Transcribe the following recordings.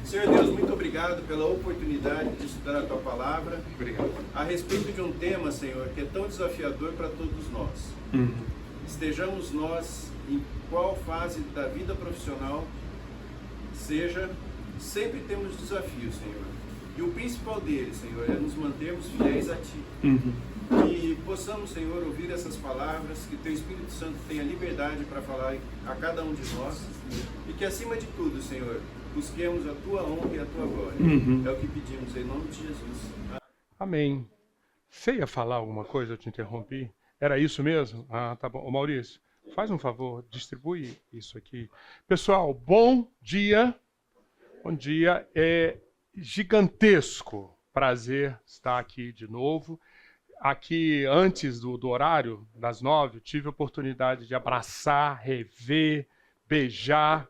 Senhor Deus, muito obrigado pela oportunidade de estudar a Tua Palavra. Obrigado. A respeito de um tema, Senhor, que é tão desafiador para todos nós. Estejamos nós em qual fase da vida profissional seja, sempre temos desafios, Senhor. E o principal deles, Senhor, é nos mantermos fiéis a Ti. E possamos, Senhor, ouvir essas palavras, que Teu Espírito Santo tenha liberdade para falar a cada um de nós. E que, acima de tudo, Senhor, busquemos a Tua honra e a Tua glória. É o que pedimos, em nome de Jesus. Amém. Você ia falar alguma coisa? Eu te interrompi. Era isso mesmo? Ah, tá bom. Ô, Maurício, faz um favor, distribui isso aqui. Pessoal, bom dia. Bom dia. É gigantesco prazer estar aqui de novo. Aqui, antes do horário, das 9, tive a oportunidade de abraçar, rever, beijar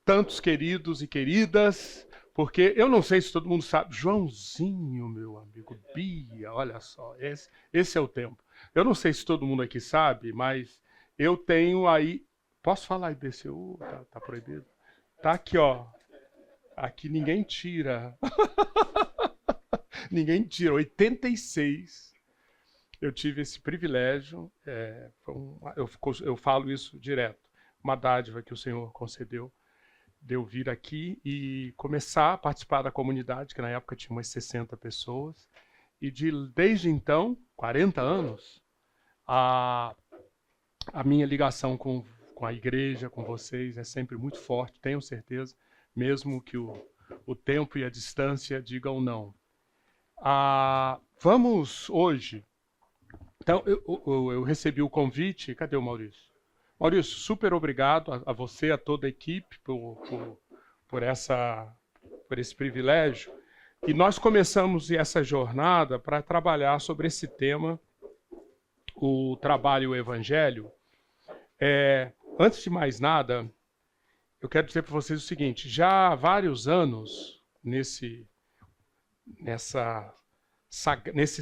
tantos queridos e queridas, porque eu não sei se todo mundo sabe, Joãozinho, meu amigo, Bia, olha só, esse é o tempo. Eu não sei se todo mundo aqui sabe, mas eu tenho aí, posso falar IBCU? Tá proibido? Tá aqui, ó, aqui ninguém tira, ninguém tira, 86, eu tive esse privilégio, eu falo isso direto, uma dádiva que o Senhor concedeu, de eu vir aqui e começar a participar da comunidade, que na época tinha umas 60 pessoas, e desde então, 40 anos, a minha ligação com a igreja, com vocês, é sempre muito forte, tenho certeza, mesmo que o tempo e a distância digam não. Vamos hoje, então eu recebi o convite, cadê o Maurício? Maurício, super obrigado a você, a toda a equipe, por esse privilégio. E nós começamos essa jornada para trabalhar sobre esse tema, o trabalho e o evangelho. Antes de mais nada, eu quero dizer para vocês o seguinte, já há vários anos, nesse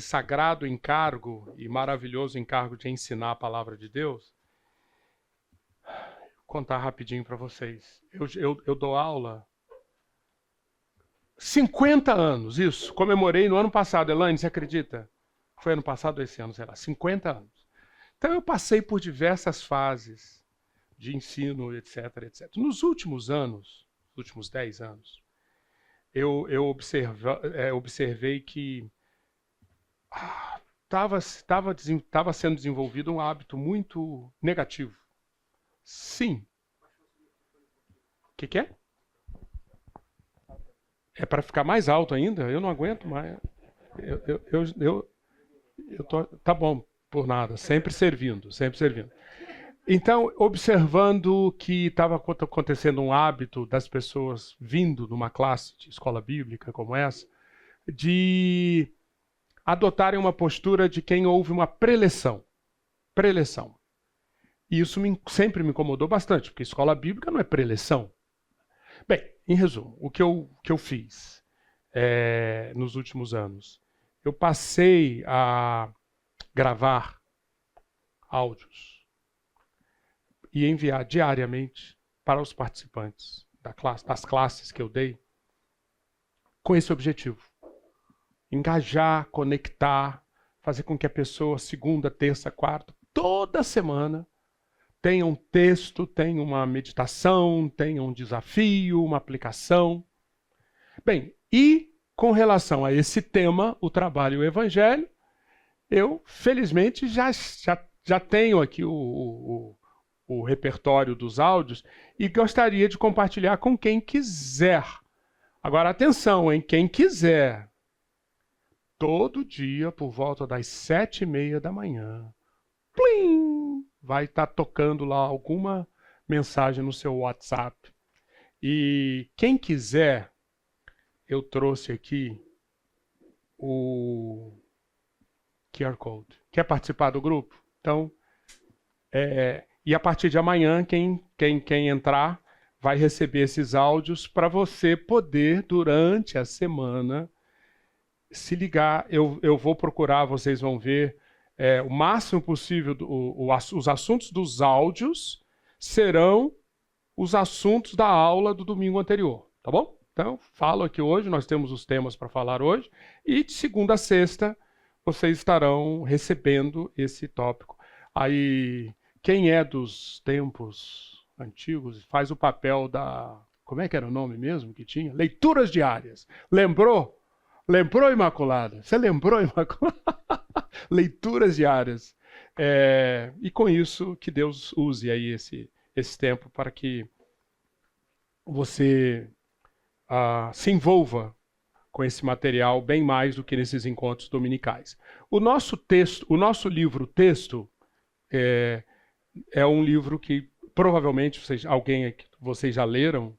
sagrado encargo e maravilhoso encargo de ensinar a palavra de Deus, contar rapidinho para vocês. Eu dou aula 50 anos, isso. Comemorei no ano passado. Elaine, você acredita? Foi ano passado ou esse ano, sei lá, 50 anos. Então eu passei por diversas fases de ensino, etc, etc. Nos últimos anos, nos últimos 10 anos, eu observei que estava sendo desenvolvido um hábito muito negativo. Sim. O que é? É para ficar mais alto ainda? Eu não aguento mais. Tá bom, por nada. Sempre servindo, sempre servindo. Então, observando que estava acontecendo um hábito das pessoas vindo numa classe de escola bíblica como essa, de adotarem uma postura de quem ouve uma preleção. Preleção. E isso sempre me incomodou bastante, porque escola bíblica não é preleção. Bem, em resumo, o que eu fiz nos últimos anos? Eu passei a gravar áudios e enviar diariamente para os participantes das classes que eu dei, com esse objetivo. Engajar, conectar, fazer com que a pessoa, segunda, terça, quarta, toda semana, tenha um texto, tenha uma meditação, tenha um desafio, uma aplicação. Bem, e com relação a esse tema, o trabalho e o evangelho, eu, felizmente, já tenho aqui o repertório dos áudios e gostaria de compartilhar com quem quiser. Agora, atenção, hein? Quem quiser, todo dia, por volta das 7h30 da manhã, plim! Vai estar tocando lá alguma mensagem no seu WhatsApp. E quem quiser, eu trouxe aqui o QR Code. Quer participar do grupo? Então, e a partir de amanhã, quem entrar vai receber esses áudios para você poder, durante a semana, se ligar. Eu vou procurar, vocês vão ver, o máximo possível, os assuntos dos áudios serão os assuntos da aula do domingo anterior, tá bom? Então, falo aqui hoje, nós temos os temas para falar hoje, e de segunda a sexta vocês estarão recebendo esse tópico. Aí, quem é dos tempos antigos faz o papel da... Como é que era o nome mesmo que tinha? Leituras diárias. Lembrou? Lembrou, Imaculada? Você lembrou, Imaculada? Leituras diárias. E com isso, que Deus use aí esse tempo para que você se envolva com esse material bem mais do que nesses encontros dominicais. O nosso texto, o nosso livro-texto é um livro que provavelmente vocês já leram.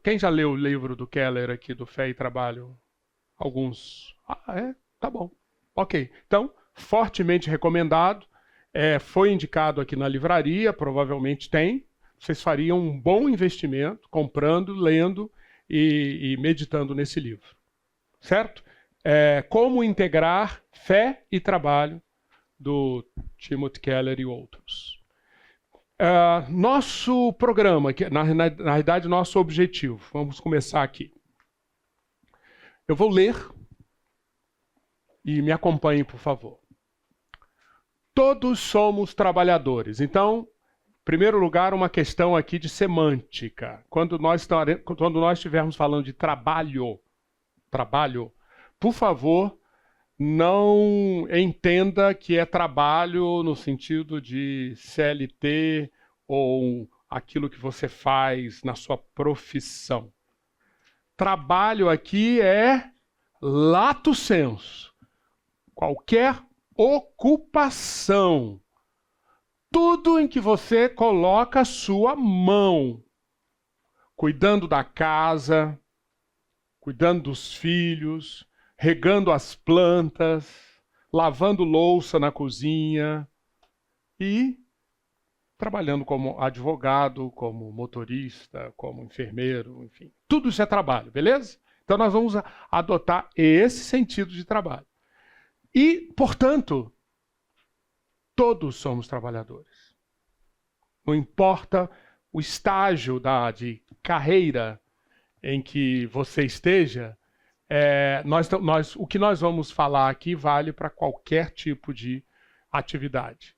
Quem já leu o livro do Keller aqui, do Fé e Trabalho? Alguns. Tá bom. Ok. Então, fortemente recomendado. Foi indicado aqui na livraria, provavelmente tem. Vocês fariam um bom investimento comprando, lendo e meditando nesse livro. Certo? Como integrar fé e trabalho, do Timothy Keller e outros. Nosso programa, na realidade, nosso objetivo. Vamos começar aqui. Eu vou ler e me acompanhe, por favor. Todos somos trabalhadores. Então, em primeiro lugar, uma questão aqui de semântica. Quando nós estivermos falando de trabalho, por favor, não entenda que é trabalho no sentido de CLT ou aquilo que você faz na sua profissão. Trabalho aqui é lato sensu. Qualquer ocupação. Tudo em que você coloca a sua mão. Cuidando da casa, cuidando dos filhos, regando as plantas, lavando louça na cozinha e trabalhando como advogado, como motorista, como enfermeiro, enfim. Tudo isso é trabalho, beleza? Então nós vamos adotar esse sentido de trabalho. E, portanto, todos somos trabalhadores. Não importa o estágio de carreira em que você esteja, o que nós vamos falar aqui vale para qualquer tipo de atividade.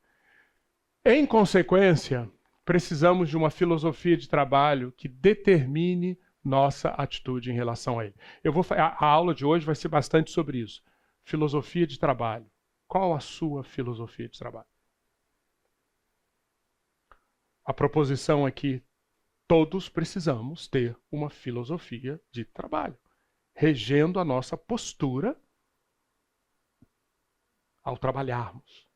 Em consequência, precisamos de uma filosofia de trabalho que determine nossa atitude em relação a ele. A aula de hoje vai ser bastante sobre isso. Filosofia de trabalho. Qual a sua filosofia de trabalho? A proposição aqui, todos precisamos ter uma filosofia de trabalho, regendo a nossa postura ao trabalharmos.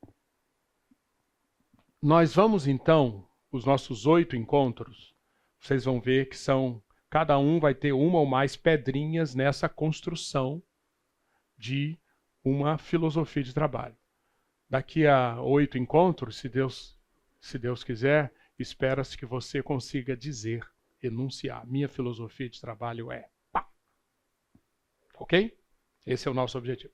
Nós vamos então, os nossos 8 encontros, vocês vão ver que cada um vai ter uma ou mais pedrinhas nessa construção de uma filosofia de trabalho. Daqui a 8 encontros, se Deus quiser, espera-se que você consiga enunciar. Minha filosofia de trabalho é... Pá. Ok? Esse é o nosso objetivo.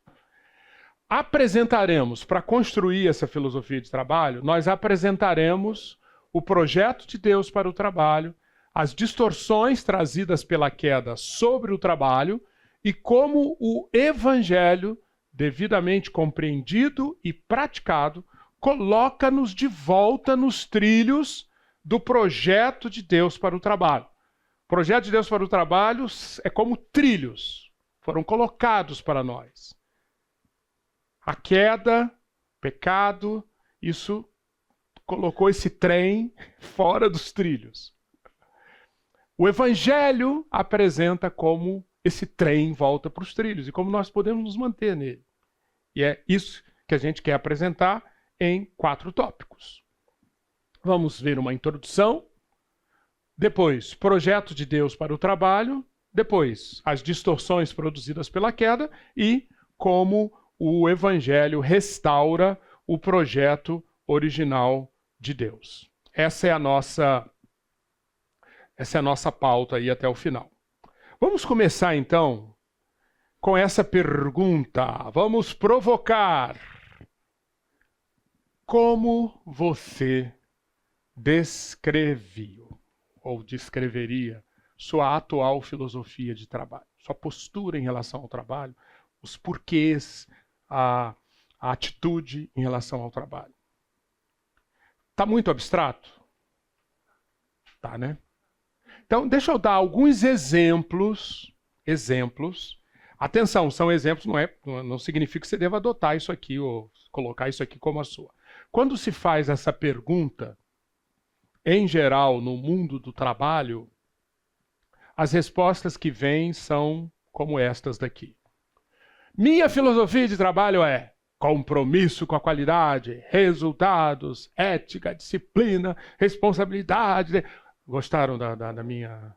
Apresentaremos, para construir essa filosofia de trabalho, nós apresentaremos o projeto de Deus para o trabalho, as distorções trazidas pela queda sobre o trabalho e como o Evangelho, devidamente compreendido e praticado, coloca-nos de volta nos trilhos do projeto de Deus para o trabalho. O projeto de Deus para o trabalho é como trilhos, foram colocados para nós. A queda, pecado, isso colocou esse trem fora dos trilhos. O Evangelho apresenta como esse trem volta para os trilhos e como nós podemos nos manter nele. E é isso que a gente quer apresentar em 4 tópicos. Vamos ver uma introdução, depois, projeto de Deus para o trabalho, depois, as distorções produzidas pela queda e como o Evangelho restaura o projeto original de Deus. Essa é a nossa pauta aí até o final. Vamos começar então com essa pergunta. Vamos provocar. Como você descreve ou descreveria sua atual filosofia de trabalho, sua postura em relação ao trabalho, os porquês, a atitude em relação ao trabalho. Está muito abstrato? Tá, né? Então, deixa eu dar alguns exemplos. Atenção, são exemplos, não significa que você deva adotar isso aqui ou colocar isso aqui como a sua. Quando se faz essa pergunta, em geral, no mundo do trabalho, as respostas que vêm são como estas daqui. Minha filosofia de trabalho é compromisso com a qualidade, resultados, ética, disciplina, responsabilidade. Gostaram da minha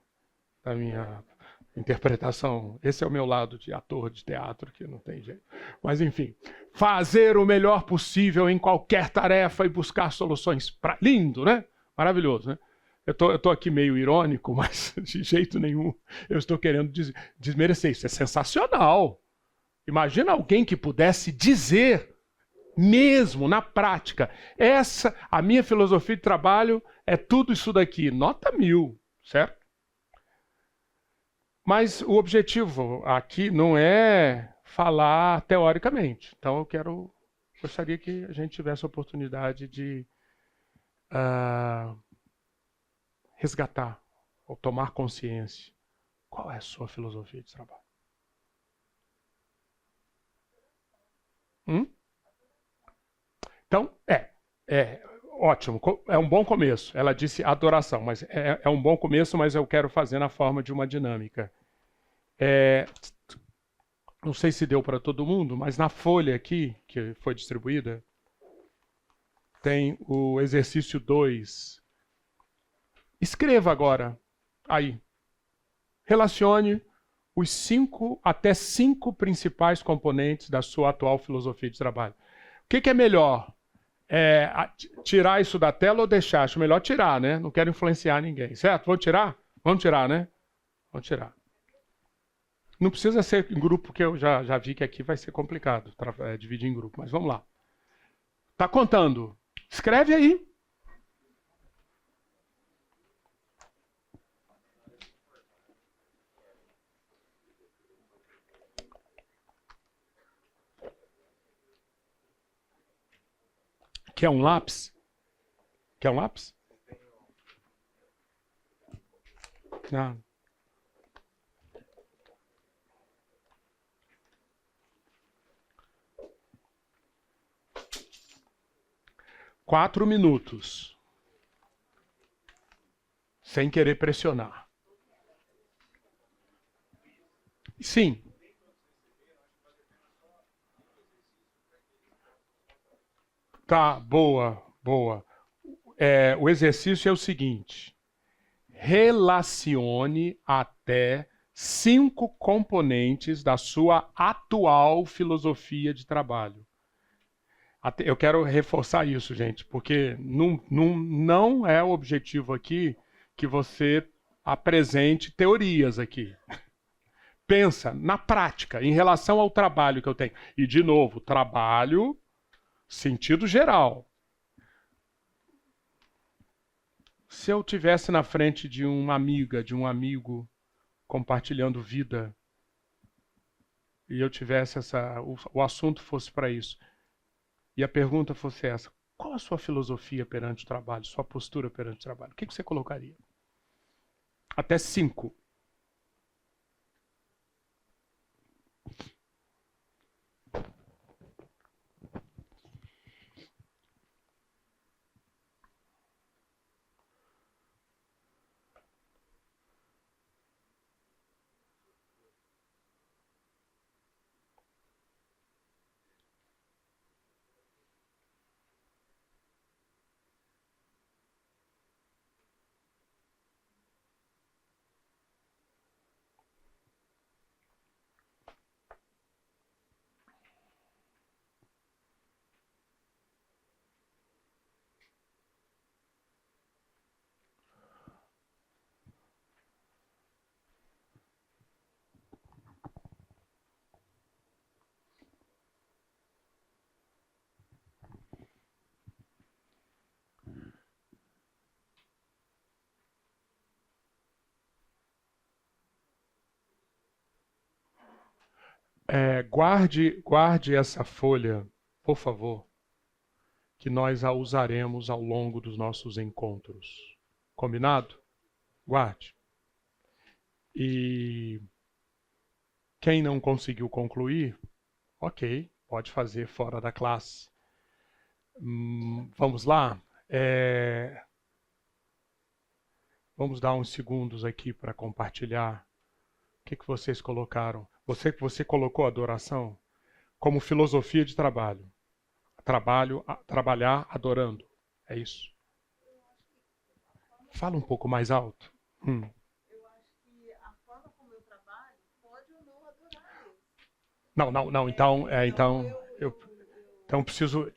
interpretação? Esse é o meu lado de ator de teatro, que não tem jeito. Mas, enfim, fazer o melhor possível em qualquer tarefa e buscar soluções. Lindo, né? Maravilhoso, né? Eu tô aqui meio irônico, mas de jeito nenhum eu estou querendo desmerecer. Isso é sensacional. Imagina alguém que pudesse dizer, mesmo na prática, a minha filosofia de trabalho é tudo isso daqui. Nota 1000, certo? Mas o objetivo aqui não é falar teoricamente. Então gostaria que a gente tivesse a oportunidade de resgatar ou tomar consciência. Qual é a sua filosofia de trabalho? Então, ótimo, é um bom começo. Ela disse adoração, mas é um bom começo, mas eu quero fazer na forma de uma dinâmica. Não sei se deu para todo mundo, mas na folha aqui, que foi distribuída, tem o exercício 2. Escreva agora, aí. Relacione os 5 até 5 principais componentes da sua atual filosofia de trabalho. O que é melhor? Tirar isso da tela ou deixar? Acho melhor tirar, né? Não quero influenciar ninguém, certo? Vamos tirar? Vamos tirar, né? Vamos tirar. Não precisa ser em grupo, porque eu já vi que aqui vai ser complicado dividir em grupo, mas vamos lá. Tá contando? Escreve aí. Quer um lápis? Quer um lápis? Não. Quatro minutos. Sem querer pressionar. Sim. Tá, boa. O exercício é o seguinte. Relacione até 5 componentes da sua atual filosofia de trabalho. Eu quero reforçar isso, gente, porque não é o objetivo aqui que você apresente teorias aqui. Pensa na prática, em relação ao trabalho que eu tenho. E, de novo, trabalho, sentido geral. Se eu tivesse na frente de uma amiga, de um amigo, compartilhando vida, e eu tivesse o assunto fosse para isso, e a pergunta fosse essa: qual a sua filosofia perante o trabalho, sua postura perante o trabalho? O que você colocaria? Até 5. Guarde essa folha, por favor, que nós a usaremos ao longo dos nossos encontros. Combinado? Guarde. E quem não conseguiu concluir, ok, pode fazer fora da classe. Vamos lá? Vamos dar uns segundos aqui para compartilhar. O que vocês colocaram? Você colocou adoração como filosofia de trabalho. Trabalhar adorando. É isso. Fala um pouco mais alto. Eu acho que a forma como eu trabalho pode ou não adorar Deus. Não. Então eu preciso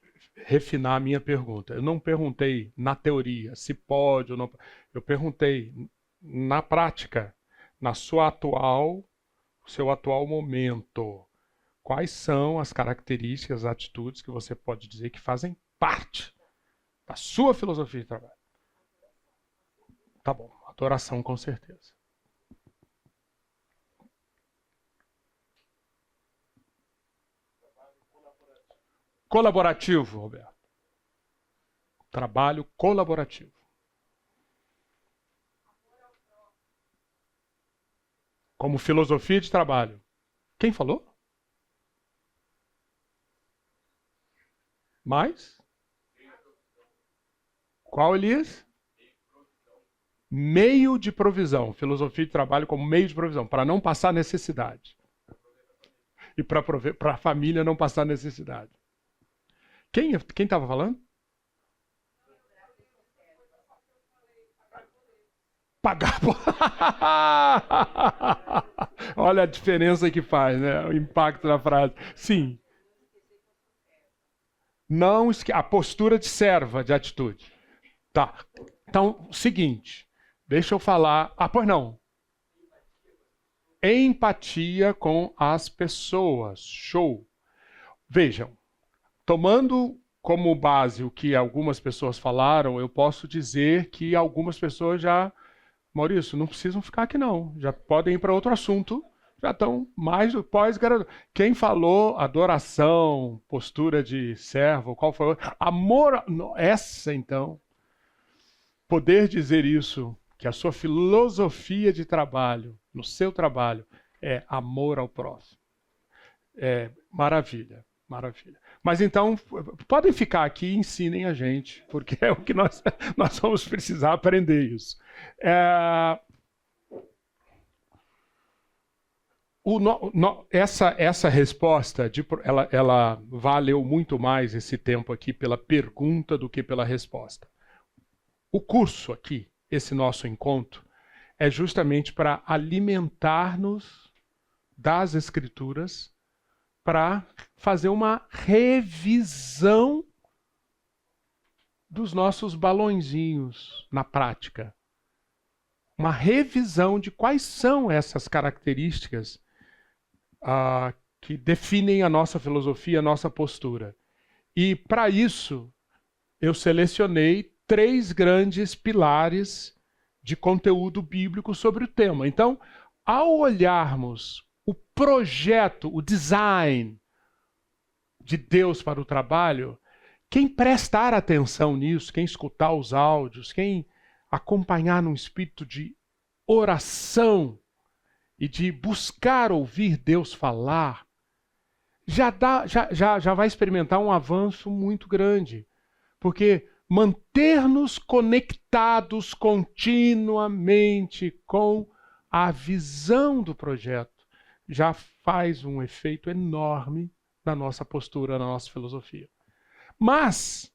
refinar a minha pergunta. Eu não perguntei na teoria se pode ou não. Eu perguntei na prática, seu atual momento. Quais são as características, as atitudes que você pode dizer que fazem parte da sua filosofia de trabalho? Tá bom, adoração com certeza. Colaborativo, Roberto. Trabalho colaborativo. Como filosofia de trabalho. Quem falou? Mais? Qual, Elias? Meio de provisão. Filosofia de trabalho como meio de provisão, para não passar necessidade. E para a família não passar necessidade. Quem estava falando? Pagar. Olha a diferença que faz, né? O impacto da frase. Sim. Não a postura de serva, de atitude. Tá. Então, seguinte. Deixa eu falar. Pois não. Empatia com as pessoas. Show. Vejam. Tomando como base o que algumas pessoas falaram, eu posso dizer que algumas pessoas já... Maurício, não precisam ficar aqui não. Já podem ir para outro assunto. Já estão mais do pós-graduação. Quem falou adoração, postura de servo, qual foi? Amor, essa então. Poder dizer isso, que a sua filosofia de trabalho, no seu trabalho, é amor ao próximo. Maravilha, maravilha. Mas então, podem ficar aqui e ensinem a gente, porque é o que nós vamos precisar aprender isso. Essa resposta, ela valeu muito mais esse tempo aqui pela pergunta do que pela resposta. O curso aqui, esse nosso encontro, é justamente para alimentar-nos das Escrituras, para fazer uma revisão dos nossos balõezinhos na prática. Uma revisão de quais são essas características que definem a nossa filosofia, a nossa postura. E, para isso, eu selecionei 3 grandes pilares de conteúdo bíblico sobre o tema. Então, ao olharmos o projeto, o design de Deus para o trabalho, quem prestar atenção nisso, quem escutar os áudios, quem acompanhar num espírito de oração e de buscar ouvir Deus falar, já vai experimentar um avanço muito grande. Porque manter-nos conectados continuamente com a visão do projeto já faz um efeito enorme na nossa postura, na nossa filosofia. Mas,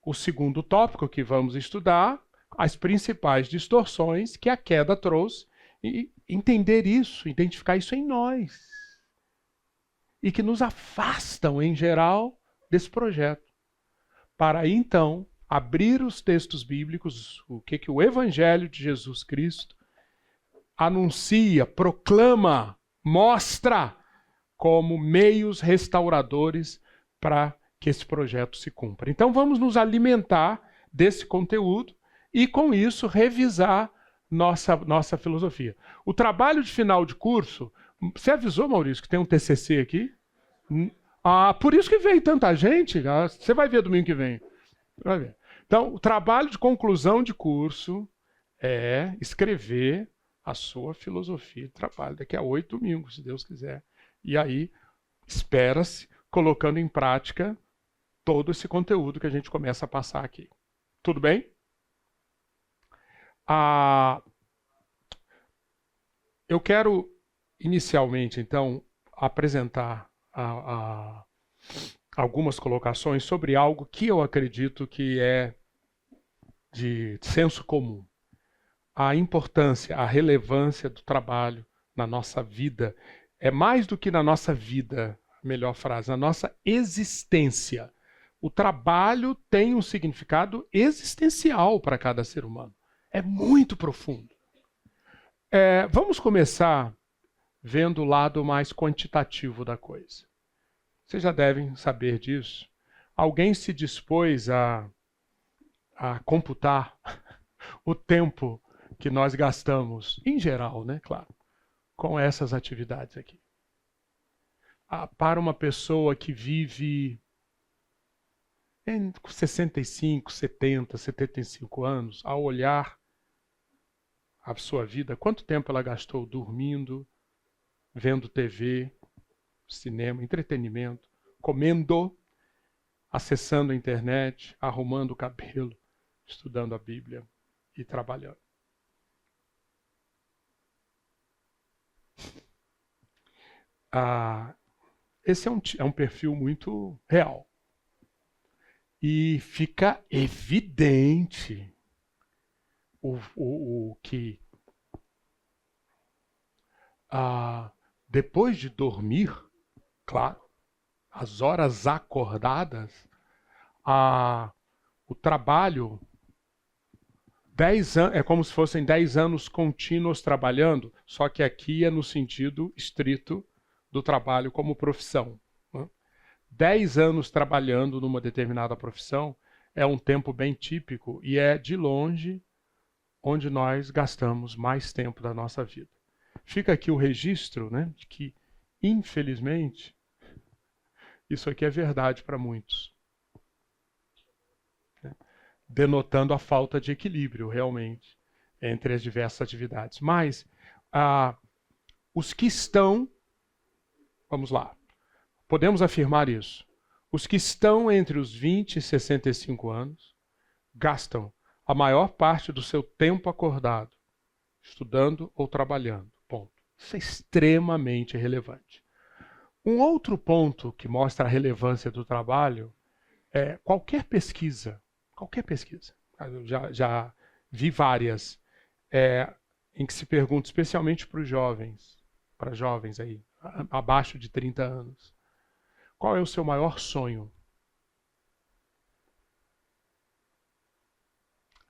o segundo tópico que vamos estudar, as principais distorções que a queda trouxe, e entender isso, identificar isso em nós. E que nos afastam, em geral, desse projeto. Para aí, então, abrir os textos bíblicos, o que o Evangelho de Jesus Cristo anuncia, proclama, mostra como meios restauradores para que esse projeto se cumpra. Então vamos nos alimentar desse conteúdo e, com isso, revisar nossa filosofia. O trabalho de final de curso Você avisou, Maurício, que tem um TCC aqui? Por isso que veio tanta gente. Você vai ver domingo que vem. Vai ver. Então, o trabalho de conclusão de curso é escrever a sua filosofia de trabalho daqui a 8 domingos, se Deus quiser. E aí, espera-se, colocando em prática todo esse conteúdo que a gente começa a passar aqui. Tudo bem? Eu quero, inicialmente, então, apresentar algumas colocações sobre algo que eu acredito que é de senso comum. A importância, a relevância do trabalho na nossa vida. É mais do que na nossa vida, melhor frase, na nossa existência. O trabalho tem um significado existencial para cada ser humano. É muito profundo. Vamos começar vendo o lado mais quantitativo da coisa. Vocês já devem saber disso. Alguém se dispôs a computar o tempo que nós gastamos, em geral, né, claro, com essas atividades aqui. Para uma pessoa que vive em 65, 70, 75 anos, ao olhar a sua vida, quanto tempo ela gastou dormindo, vendo TV, cinema, entretenimento, comendo, acessando a internet, arrumando o cabelo, estudando a Bíblia e trabalhando. Esse é um perfil muito real. E fica evidente o que depois de dormir, claro, as horas acordadas, o trabalho, 10 anos, é como se fossem 10 anos contínuos trabalhando, só que aqui é no sentido estrito do trabalho como profissão. 10 anos trabalhando numa determinada profissão é um tempo bem típico e é, de longe, onde nós gastamos mais tempo da nossa vida. Fica aqui o registro, né, de que, infelizmente, isso aqui é verdade para muitos. Denotando a falta de equilíbrio, realmente, entre as diversas atividades. Mas, os que estão, vamos lá, podemos afirmar isso. Os que estão entre os 20 e 65 anos gastam a maior parte do seu tempo acordado, estudando ou trabalhando. Ponto. Isso é extremamente relevante. Um outro ponto que mostra a relevância do trabalho é qualquer pesquisa, eu já vi várias, em que se pergunta, especialmente para jovens aí, abaixo de 30 anos, qual é o seu maior sonho?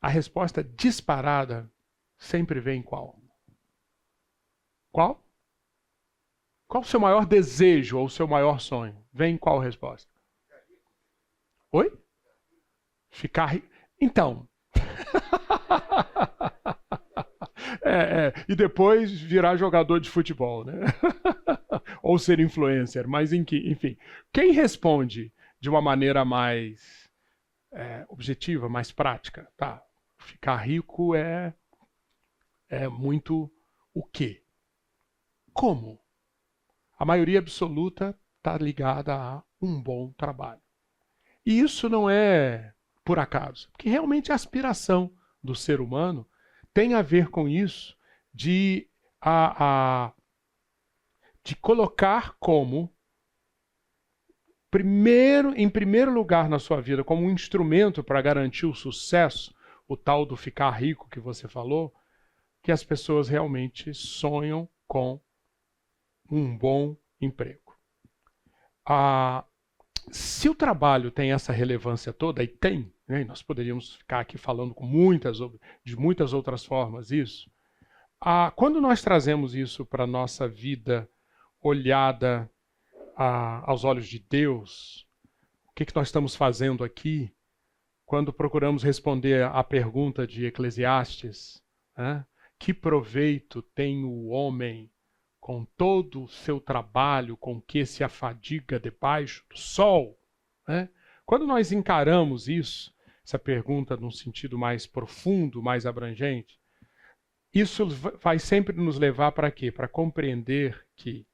A resposta disparada sempre vem qual? Qual? Qual o seu maior desejo ou o seu maior sonho? Vem qual resposta? Oi? Ficar rico. Então. E depois virar jogador de futebol, né? Ou ser influencer, mas enfim. Quem responde de uma maneira mais objetiva, mais prática? Tá. Ficar rico é muito o quê? Como? A maioria absoluta está ligada a um bom trabalho. E isso não é por acaso, porque realmente a aspiração do ser humano tem a ver com isso de colocar como em primeiro lugar na sua vida, como um instrumento para garantir o sucesso, o tal do ficar rico que você falou, que as pessoas realmente sonham com um bom emprego. Se o trabalho tem essa relevância toda, e tem, né, nós poderíamos ficar aqui falando de muitas outras formas isso, quando nós trazemos isso para a nossa vida olhada aos olhos de Deus, o que nós estamos fazendo aqui, quando procuramos responder à pergunta de Eclesiastes, né, que proveito tem o homem com todo o seu trabalho, com que se afadiga debaixo do sol, né? Quando nós encaramos isso, essa pergunta num sentido mais profundo, mais abrangente, isso vai sempre nos levar para quê? Para compreender que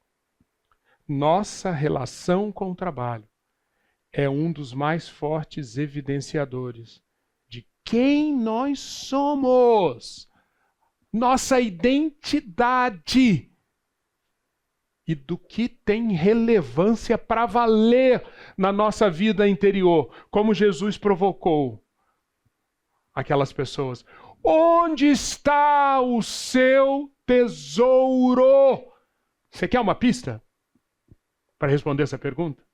nossa relação com o trabalho é um dos mais fortes evidenciadores de quem nós somos, nossa identidade e do que tem relevância para valer na nossa vida interior, como Jesus provocou aquelas pessoas. Onde está o seu tesouro? Você quer uma pista para responder essa pergunta?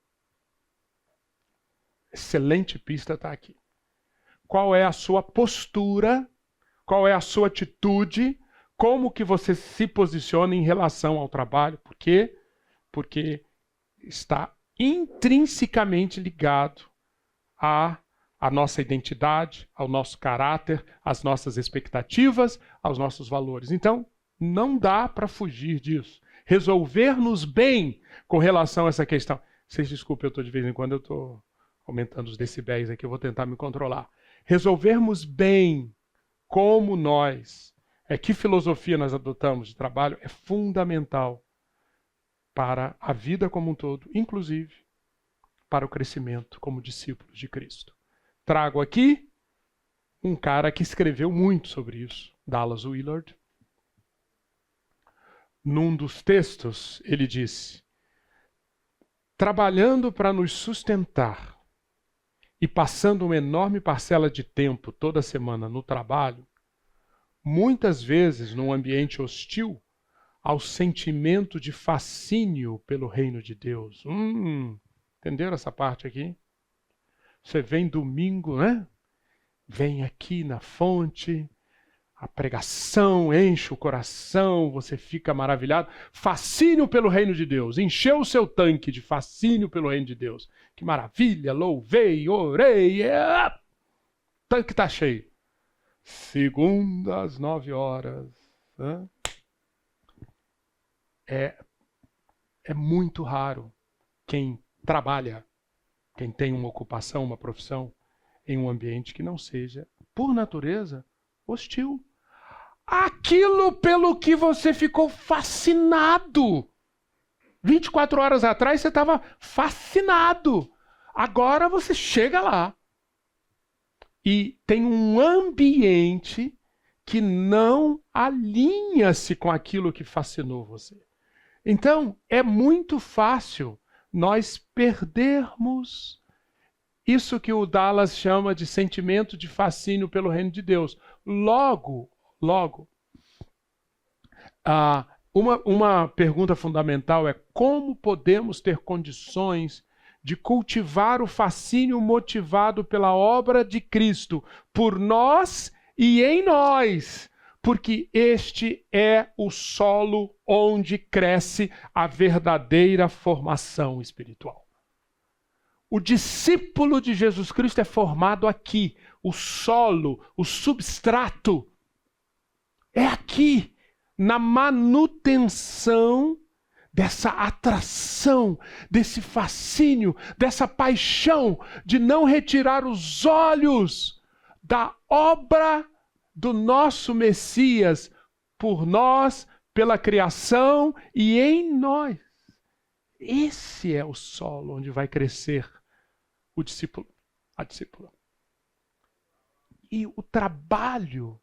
Excelente pista está aqui. Qual é a sua postura? Qual é a sua atitude? Como que você se posiciona em relação ao trabalho? Por quê? Porque está intrinsecamente ligado à nossa identidade, ao nosso caráter, às nossas expectativas, aos nossos valores. Então, não dá para fugir disso. Resolver-nos bem com relação a essa questão. Vocês desculpem, de vez em quando eu estou aumentando os decibéis aqui, eu vou tentar me controlar. Resolvermos bem como nós, que filosofia nós adotamos de trabalho, é fundamental para a vida como um todo, inclusive para o crescimento como discípulos de Cristo. Trago aqui um cara que escreveu muito sobre isso, Dallas Willard. Num dos textos, ele disse: trabalhando para nos sustentar e passando uma enorme parcela de tempo toda semana no trabalho, muitas vezes num ambiente hostil ao sentimento de fascínio pelo reino de Deus. Entenderam essa parte aqui? Você vem domingo, né? Vem aqui na fonte, a pregação enche o coração, você fica maravilhado. Fascínio pelo reino de Deus. Encheu o seu tanque de fascínio pelo reino de Deus. Que maravilha, louvei, orei. O tanque está cheio. Segunda às 9 horas. Né? É muito raro quem trabalha, quem tem uma ocupação, uma profissão, em um ambiente que não seja, por natureza, hostil. Aquilo pelo que você ficou fascinado. 24 horas atrás você estava fascinado. Agora você chega lá. E tem um ambiente que não alinha-se com aquilo que fascinou você. Então, é muito fácil nós perdermos isso que o Dallas chama de sentimento de fascínio pelo reino de Deus. Logo, uma pergunta fundamental é: como podemos ter condições de cultivar o fascínio motivado pela obra de Cristo por nós e em nós? Porque este é o solo onde cresce a verdadeira formação espiritual. O discípulo de Jesus Cristo é formado aqui. O solo, o substrato, é aqui, na manutenção dessa atração, desse fascínio, dessa paixão de não retirar os olhos da obra do nosso Messias por nós, pela criação e em nós. Esse é o solo onde vai crescer o discípulo, a discípula. E o trabalho,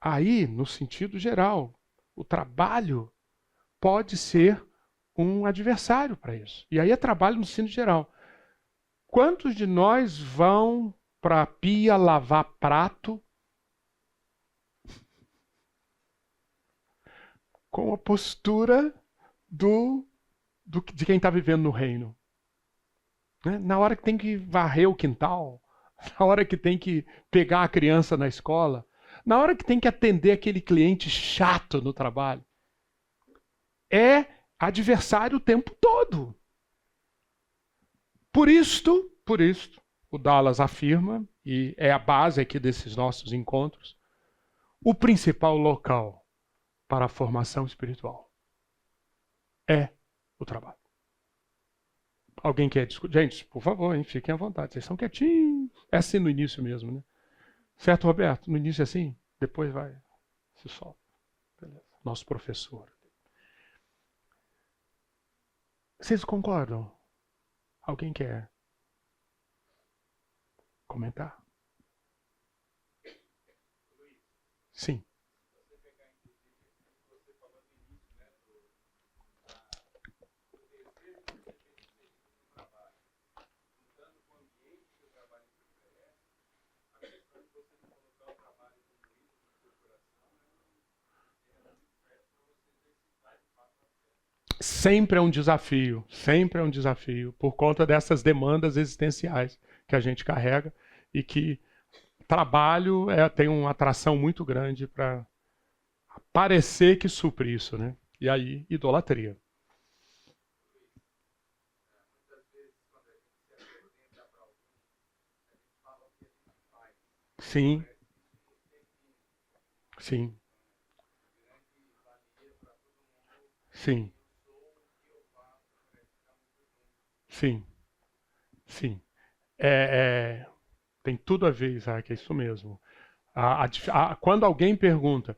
aí, no sentido geral, o trabalho pode ser um adversário para isso. E aí é trabalho no sentido geral. Quantos de nós vão para a pia lavar prato com a postura de quem está vivendo no reino? Né? Na hora que tem que varrer o quintal, na hora que tem que pegar a criança na escola, na hora que tem que atender aquele cliente chato no trabalho. É adversário o tempo todo. Por isto, o Dallas afirma, e é a base aqui desses nossos encontros, o principal local para a formação espiritual é o trabalho. Alguém quer discutir? Gente, por favor, hein, fiquem à vontade. Vocês são quietinhos. É assim no início mesmo, né? Certo, Roberto? No início é assim, depois vai, se solta. Beleza. Nosso professor. Vocês concordam? Alguém quer comentar? Sim. Sempre é um desafio, por conta dessas demandas existenciais que a gente carrega e que trabalho tem uma atração muito grande para parecer que supre isso, né? E aí, idolatria. Sim. Sim. Sim. Sim. Sim. Tem tudo a ver, Isaac, é isso mesmo. Quando alguém pergunta,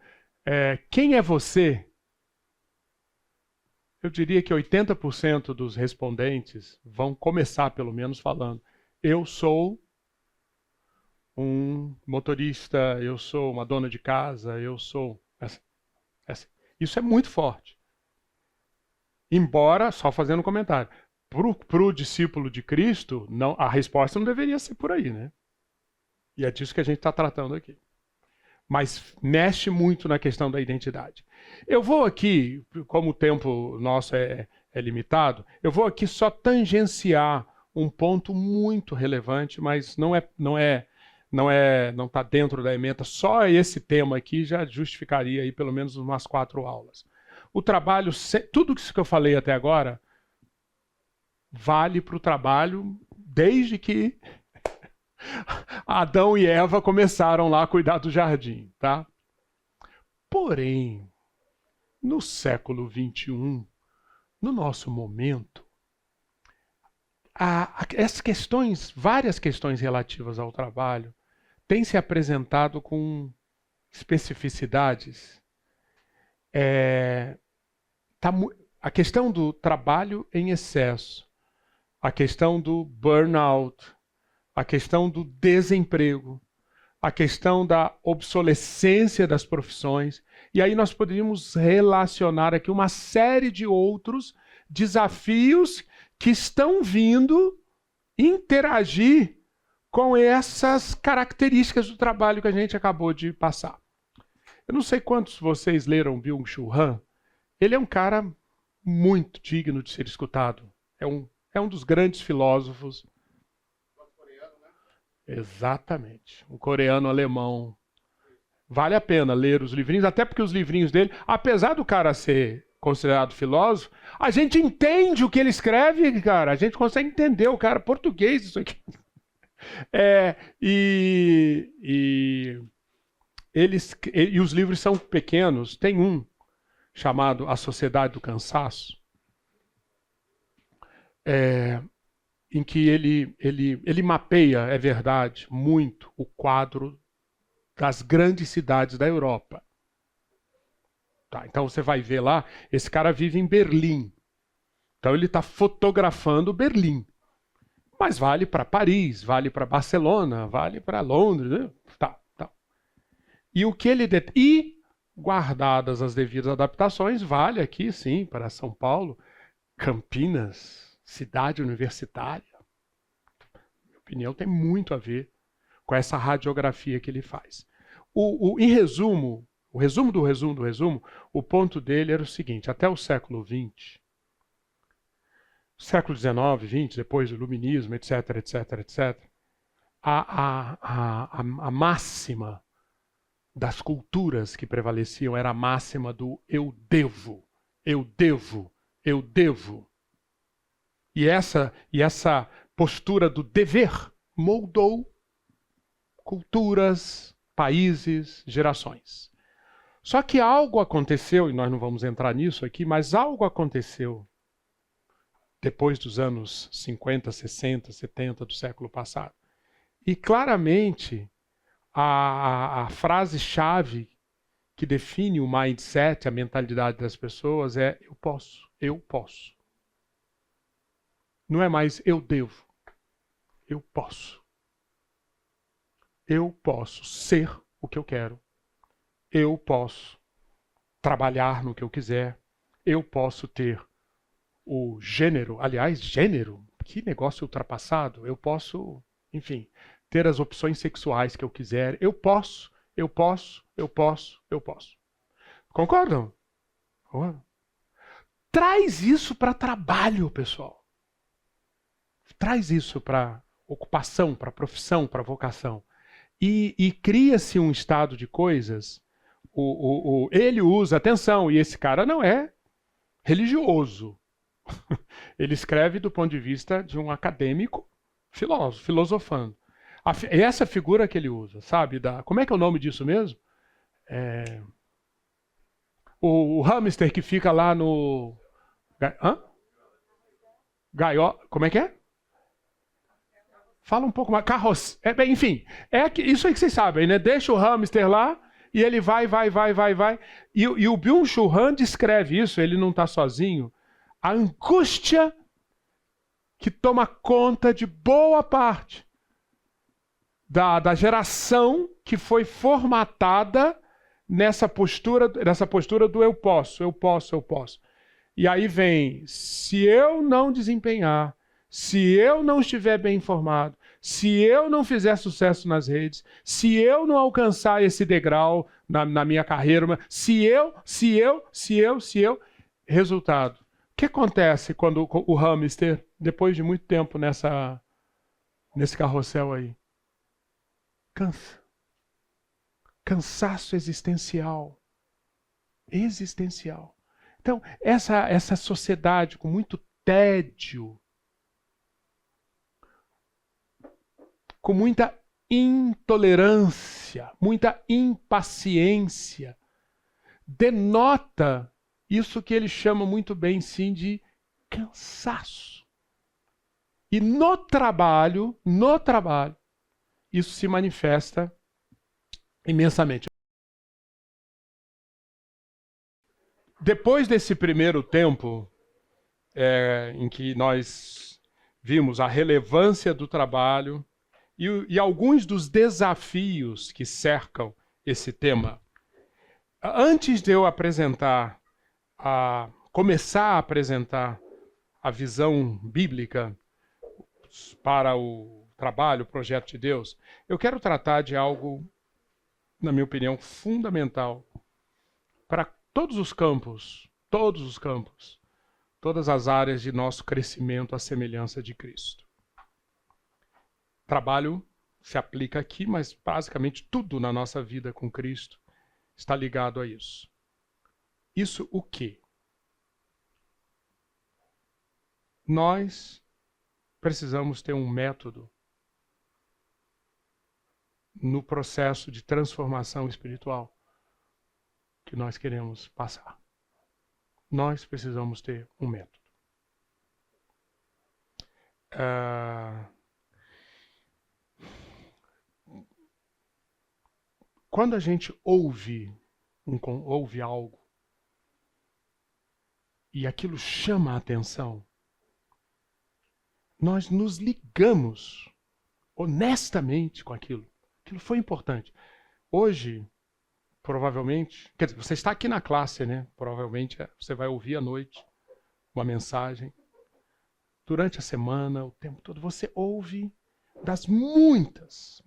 quem é você? Eu diria que 80% dos respondentes vão começar, pelo menos, falando: eu sou um motorista, eu sou uma dona de casa, eu sou... Isso é muito forte. Embora, só fazendo um comentário, para o discípulo de Cristo, não, a resposta não deveria ser por aí, né? E é disso que a gente está tratando aqui. Mas mexe muito na questão da identidade. Eu vou aqui, como o tempo nosso é limitado, eu vou aqui só tangenciar um ponto muito relevante, mas não está dentro da ementa. Só esse tema aqui já justificaria aí pelo menos umas 4 aulas. O trabalho, tudo isso que eu falei até agora, vale para o trabalho desde que Adão e Eva começaram lá a cuidar do jardim, tá? Porém, no século XXI, no nosso momento, essas questões, várias questões relativas ao trabalho, têm se apresentado com especificidades. A questão do trabalho em excesso, a questão do burnout, a questão do desemprego, a questão da obsolescência das profissões, e aí nós poderíamos relacionar aqui uma série de outros desafios que estão vindo interagir com essas características do trabalho que a gente acabou de passar. Eu não sei quantos de vocês leram Byung-Chul Han. Ele é um cara muito digno de ser escutado. É um dos grandes filósofos. Coreano, né? Exatamente. Um coreano-alemão. Vale a pena ler os livrinhos, até porque os livrinhos dele, apesar do cara ser considerado filósofo, a gente entende o que ele escreve, cara. A gente consegue entender o cara português, isso aqui. E os livros são pequenos. Tem um chamado A Sociedade do Cansaço, em que ele mapeia, é verdade, muito o quadro das grandes cidades da Europa. Tá, então você vai ver lá, esse cara vive em Berlim. Então ele está fotografando Berlim. Mas vale para Paris, vale para Barcelona, vale para Londres. Né? Tá. E o que ele... E, guardadas as devidas adaptações, vale aqui, sim, para São Paulo, Campinas, cidade universitária. Minha opinião tem muito a ver com essa radiografia que ele faz. Em resumo, o resumo do resumo, o ponto dele era o seguinte: até o século XX, século XIX, XX, depois do iluminismo, etc., a máxima das culturas que prevaleciam era a máxima do eu devo, eu devo, eu devo. E essa postura do dever moldou culturas, países, gerações. Só que algo aconteceu, e nós não vamos entrar nisso aqui, mas algo aconteceu depois dos anos 50, 60, 70 do século passado. E claramente a frase-chave que define o mindset, a mentalidade das pessoas é eu posso, eu posso. Não é mais eu devo, eu posso. Eu posso ser o que eu quero. Eu posso trabalhar no que eu quiser. Eu posso ter o gênero, aliás, gênero, que negócio ultrapassado. Eu posso, enfim, ter as opções sexuais que eu quiser. Eu posso, eu posso, eu posso, eu posso. Concordam? Traz isso para trabalho, pessoal. Traz isso para ocupação, para profissão, para vocação. E cria-se um estado de coisas. Ele usa, atenção, e esse cara não é religioso. Ele escreve do ponto de vista de um acadêmico filósofo, filosofando. Essa figura que ele usa, sabe? Como é que é o nome disso mesmo? O hamster que fica lá no... Hã? Como é que é? Fala um pouco mais. Carroça. Enfim, isso aí que vocês sabem, né? Deixa o hamster lá e ele vai. E o Byung-Chul Han descreve isso, ele não está sozinho. A angústia que toma conta de boa parte da geração que foi formatada nessa postura do eu posso, eu posso, eu posso. E aí vem, se eu não desempenhar, se eu não estiver bem informado, se eu não fizer sucesso nas redes, se eu não alcançar esse degrau na minha carreira, se eu, resultado. O que acontece quando o hamster, depois de muito tempo nesse carrossel aí? Cansa. Cansaço existencial. Existencial. Então, essa sociedade com muito tédio, com muita intolerância, muita impaciência, denota isso que ele chama muito bem, sim, de cansaço. E no trabalho, isso se manifesta imensamente. Depois desse primeiro tempo, em que nós vimos a relevância do trabalho e alguns dos desafios que cercam esse tema, antes de eu começar a apresentar a visão bíblica para o trabalho, o projeto de Deus, eu quero tratar de algo, na minha opinião, fundamental para todos os campos, todas as áreas de nosso crescimento à semelhança de Cristo. Trabalho se aplica aqui, mas basicamente tudo na nossa vida com Cristo está ligado a isso. Isso o quê? Nós precisamos ter um método no processo de transformação espiritual que nós queremos passar. Nós precisamos ter um método. Quando a gente ouve algo e aquilo chama a atenção, nós nos ligamos honestamente com aquilo. Aquilo foi importante. Hoje, provavelmente, quer dizer, você está aqui na classe, né? Provavelmente você vai ouvir à noite uma mensagem. Durante a semana, o tempo todo, você ouve das muitas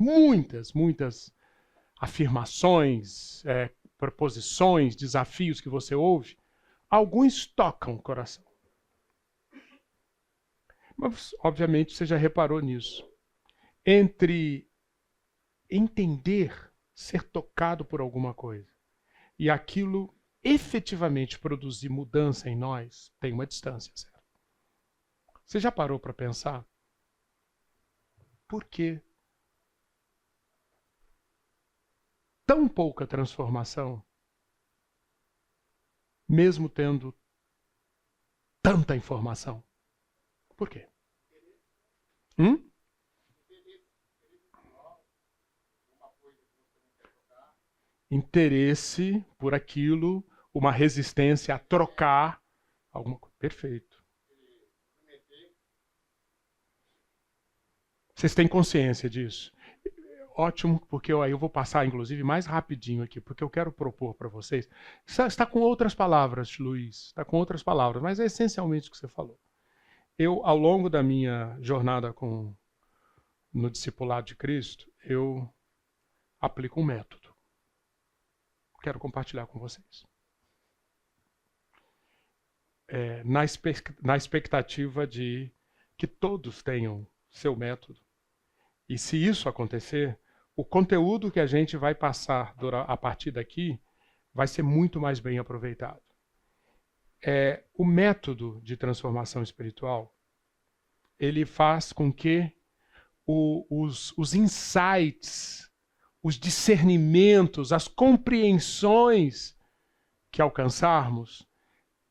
afirmações, proposições, desafios que você ouve. Alguns tocam o coração. Mas, obviamente, você já reparou nisso. Entre entender, ser tocado por alguma coisa, e aquilo efetivamente produzir mudança em nós, tem uma distância, certo? Você já parou para pensar? Por que tão pouca transformação mesmo tendo tanta informação. Por quê? Interesse por aquilo, uma resistência a trocar alguma coisa. Perfeito. Vocês têm consciência disso? Ótimo, porque aí eu vou passar, inclusive, mais rapidinho aqui, porque eu quero propor para vocês. Está com outras palavras, Luiz, está com outras palavras, mas é essencialmente o que você falou. Eu, ao longo da minha jornada no discipulado de Cristo, eu aplico um método. Quero compartilhar com vocês. Na expectativa de que todos tenham seu método. E se isso acontecer, o conteúdo que a gente vai passar a partir daqui vai ser muito mais bem aproveitado. O método de transformação espiritual, ele faz com que os insights, os discernimentos, as compreensões que alcançarmos,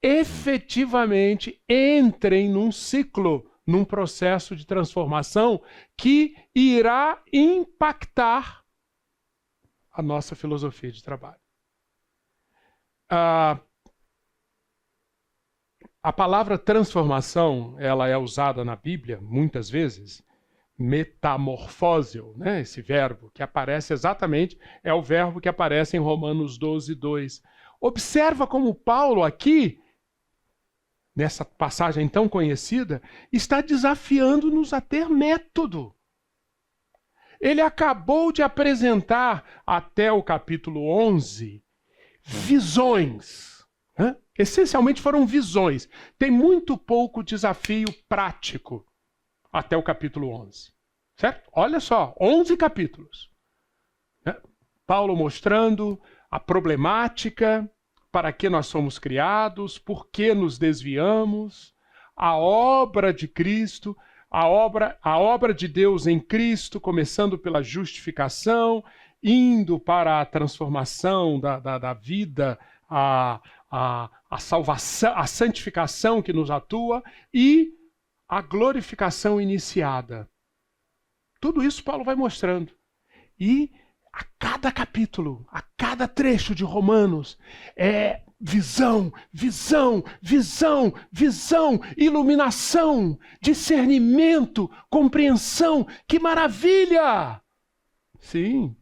efetivamente entrem num ciclo, num processo de transformação que irá impactar a nossa filosofia de trabalho. A palavra transformação, ela é usada na Bíblia muitas vezes, metamorfóseo, né? Esse verbo que aparece exatamente, é o verbo que aparece em Romanos 12:2. Observa como Paulo aqui, nessa passagem tão conhecida, está desafiando-nos a ter método. Ele acabou de apresentar, até o capítulo 11, visões. Essencialmente foram visões. Tem muito pouco desafio prático até o capítulo 11. Certo? Olha só, 11 capítulos. Paulo mostrando a problemática, para que nós somos criados, por que nos desviamos, a obra de Cristo, a obra de Deus em Cristo, começando pela justificação, indo para a transformação da vida, a salvação, a santificação que nos atua e a glorificação iniciada. Tudo isso Paulo vai mostrando. E a cada capítulo, a cada trecho de Romanos, é visão, visão, visão, visão, iluminação, discernimento, compreensão. Que maravilha! Sim.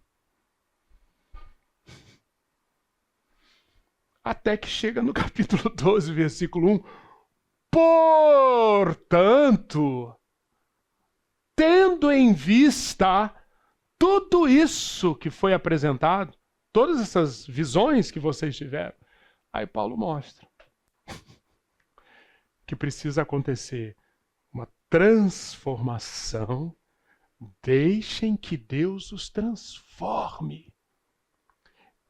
Até que chega no capítulo 12, versículo 1. Portanto, tendo em vista tudo isso que foi apresentado, todas essas visões que vocês tiveram, aí Paulo mostra que precisa acontecer uma transformação. Deixem que Deus os transforme.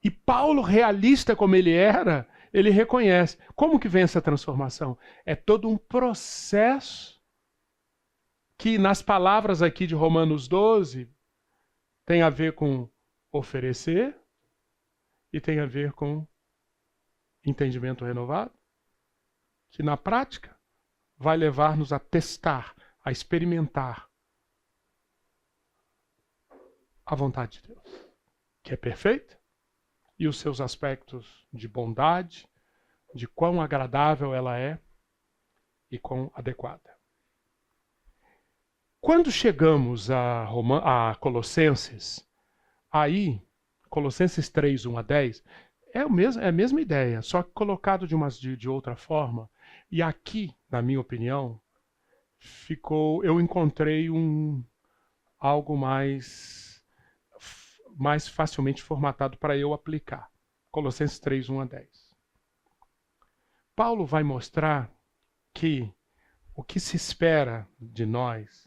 E Paulo, realista como ele era, ele reconhece. Como que vem essa transformação? É todo um processo que, nas palavras aqui de Romanos 12, tem a ver com oferecer e tem a ver com entendimento renovado, que na prática vai levar-nos a testar, a experimentar a vontade de Deus, que é perfeita, e os seus aspectos de bondade, de quão agradável ela é e quão adequada. Quando chegamos a Colossenses, aí, Colossenses 3, 1 a 10, é a mesma ideia, só que colocado de outra forma. E aqui, na minha opinião, eu encontrei algo mais facilmente formatado para eu aplicar. Colossenses 3, 1 a 10. Paulo vai mostrar que o que se espera de nós,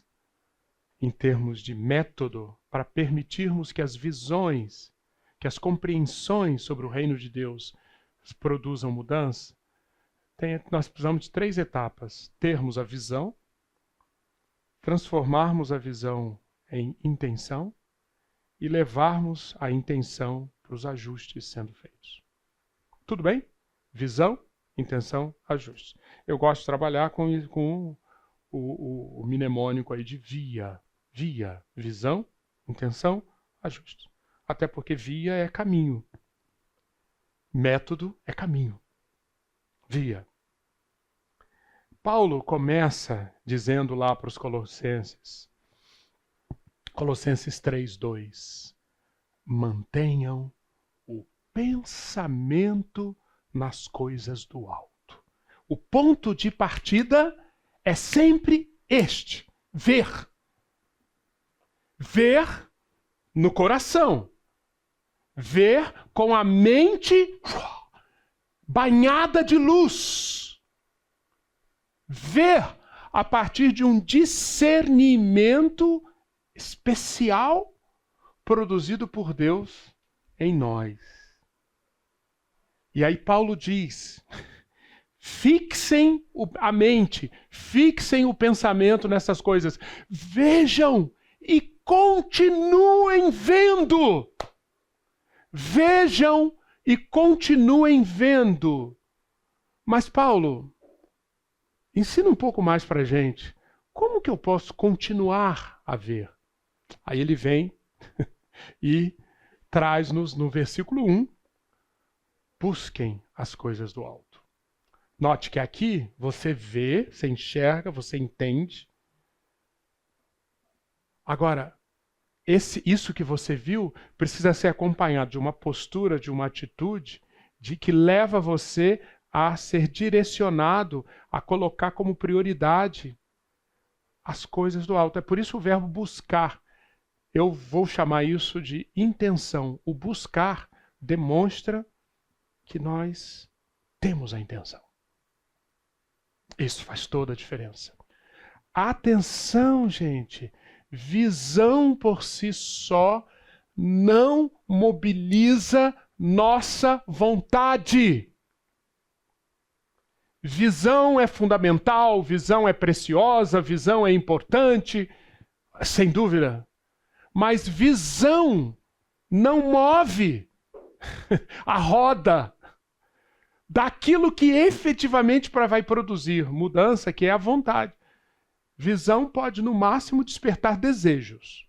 em termos de método, para permitirmos que as visões, que as compreensões sobre o reino de Deus produzam mudança, nós precisamos de 3 etapas. Termos a visão, transformarmos a visão em intenção e levarmos a intenção para os ajustes sendo feitos. Tudo bem? Visão, intenção, ajustes. Eu gosto de trabalhar com o mnemônico aí de via, visão, intenção, ajustes. Até porque via é caminho. Método é caminho. Via. Paulo começa dizendo lá para os Colossenses 3:2, mantenham o pensamento nas coisas do alto. O ponto de partida é sempre este, ver. Ver no coração. Ver com a mente banhada de luz. Ver a partir de um discernimento especial produzido por Deus em nós. E aí Paulo diz, fixem a mente, fixem o pensamento nessas coisas, vejam e continuem vendo. Vejam e continuem vendo. Mas Paulo, ensina um pouco mais para a gente. Como que eu posso continuar a ver? Aí ele vem e traz-nos no versículo 1, busquem as coisas do alto. Note que aqui você vê, você enxerga, você entende. Agora, isso que você viu precisa ser acompanhado de uma postura, de uma atitude, de que leva você a ser direcionado, a colocar como prioridade as coisas do alto. É por isso o verbo buscar. Eu vou chamar isso de intenção. O buscar demonstra que nós temos a intenção. Isso faz toda a diferença. Atenção, gente! Visão por si só não mobiliza nossa vontade. Visão é fundamental, visão é preciosa, visão é importante, sem dúvida. Mas visão não move a roda daquilo que efetivamente vai produzir mudança, que é a vontade. Visão pode, no máximo, despertar desejos.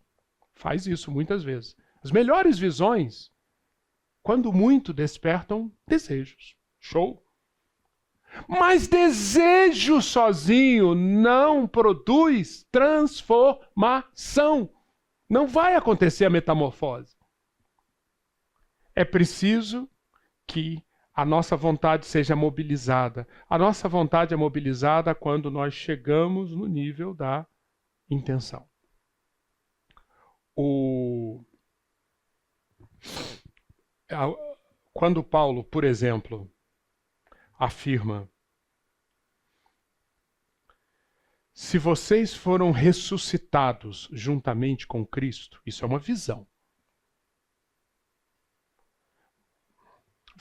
Faz isso muitas vezes. As melhores visões, quando muito, despertam desejos. Show! Mas desejo sozinho não produz transformação. Não vai acontecer a metamorfose. É preciso que a nossa vontade seja mobilizada. A nossa vontade é mobilizada quando nós chegamos no nível da intenção. Quando Paulo, por exemplo, afirma: se vocês foram ressuscitados juntamente com Cristo, isso é uma visão.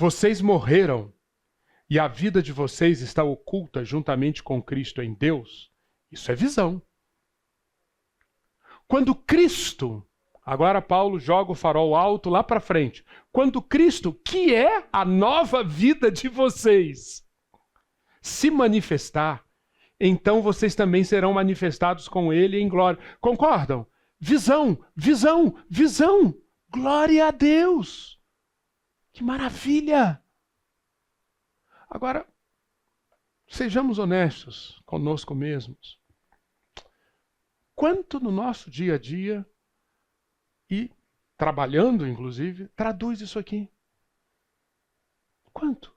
Vocês morreram e a vida de vocês está oculta juntamente com Cristo em Deus, isso é visão. Quando Cristo, agora Paulo joga o farol alto lá para frente, quando Cristo, que é a nova vida de vocês, se manifestar, então vocês também serão manifestados com Ele em glória. Concordam? Visão, visão, visão. Glória a Deus. Que maravilha! Agora, sejamos honestos conosco mesmos. Quanto no nosso dia a dia, e trabalhando inclusive, traduz isso aqui? Quanto?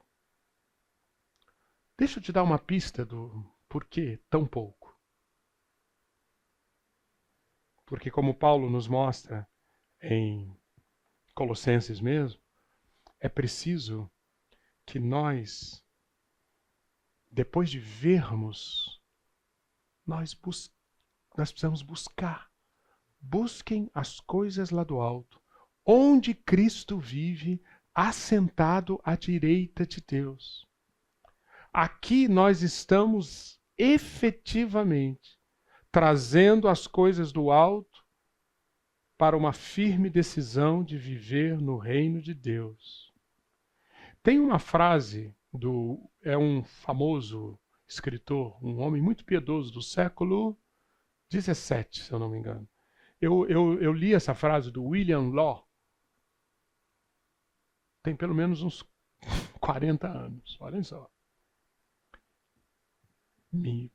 Deixa eu te dar uma pista do porquê tão pouco. Porque como Paulo nos mostra em Colossenses mesmo, é preciso que nós, depois de vermos, nós precisamos buscar. Busquem as coisas lá do alto, onde Cristo vive, assentado à direita de Deus. Aqui nós estamos efetivamente trazendo as coisas do alto para uma firme decisão de viver no reino de Deus. Tem uma frase É um famoso escritor, um homem muito piedoso do século XVII, se eu não me engano. Eu li essa frase do William Law, tem pelo menos uns 40 anos, olhem só. Me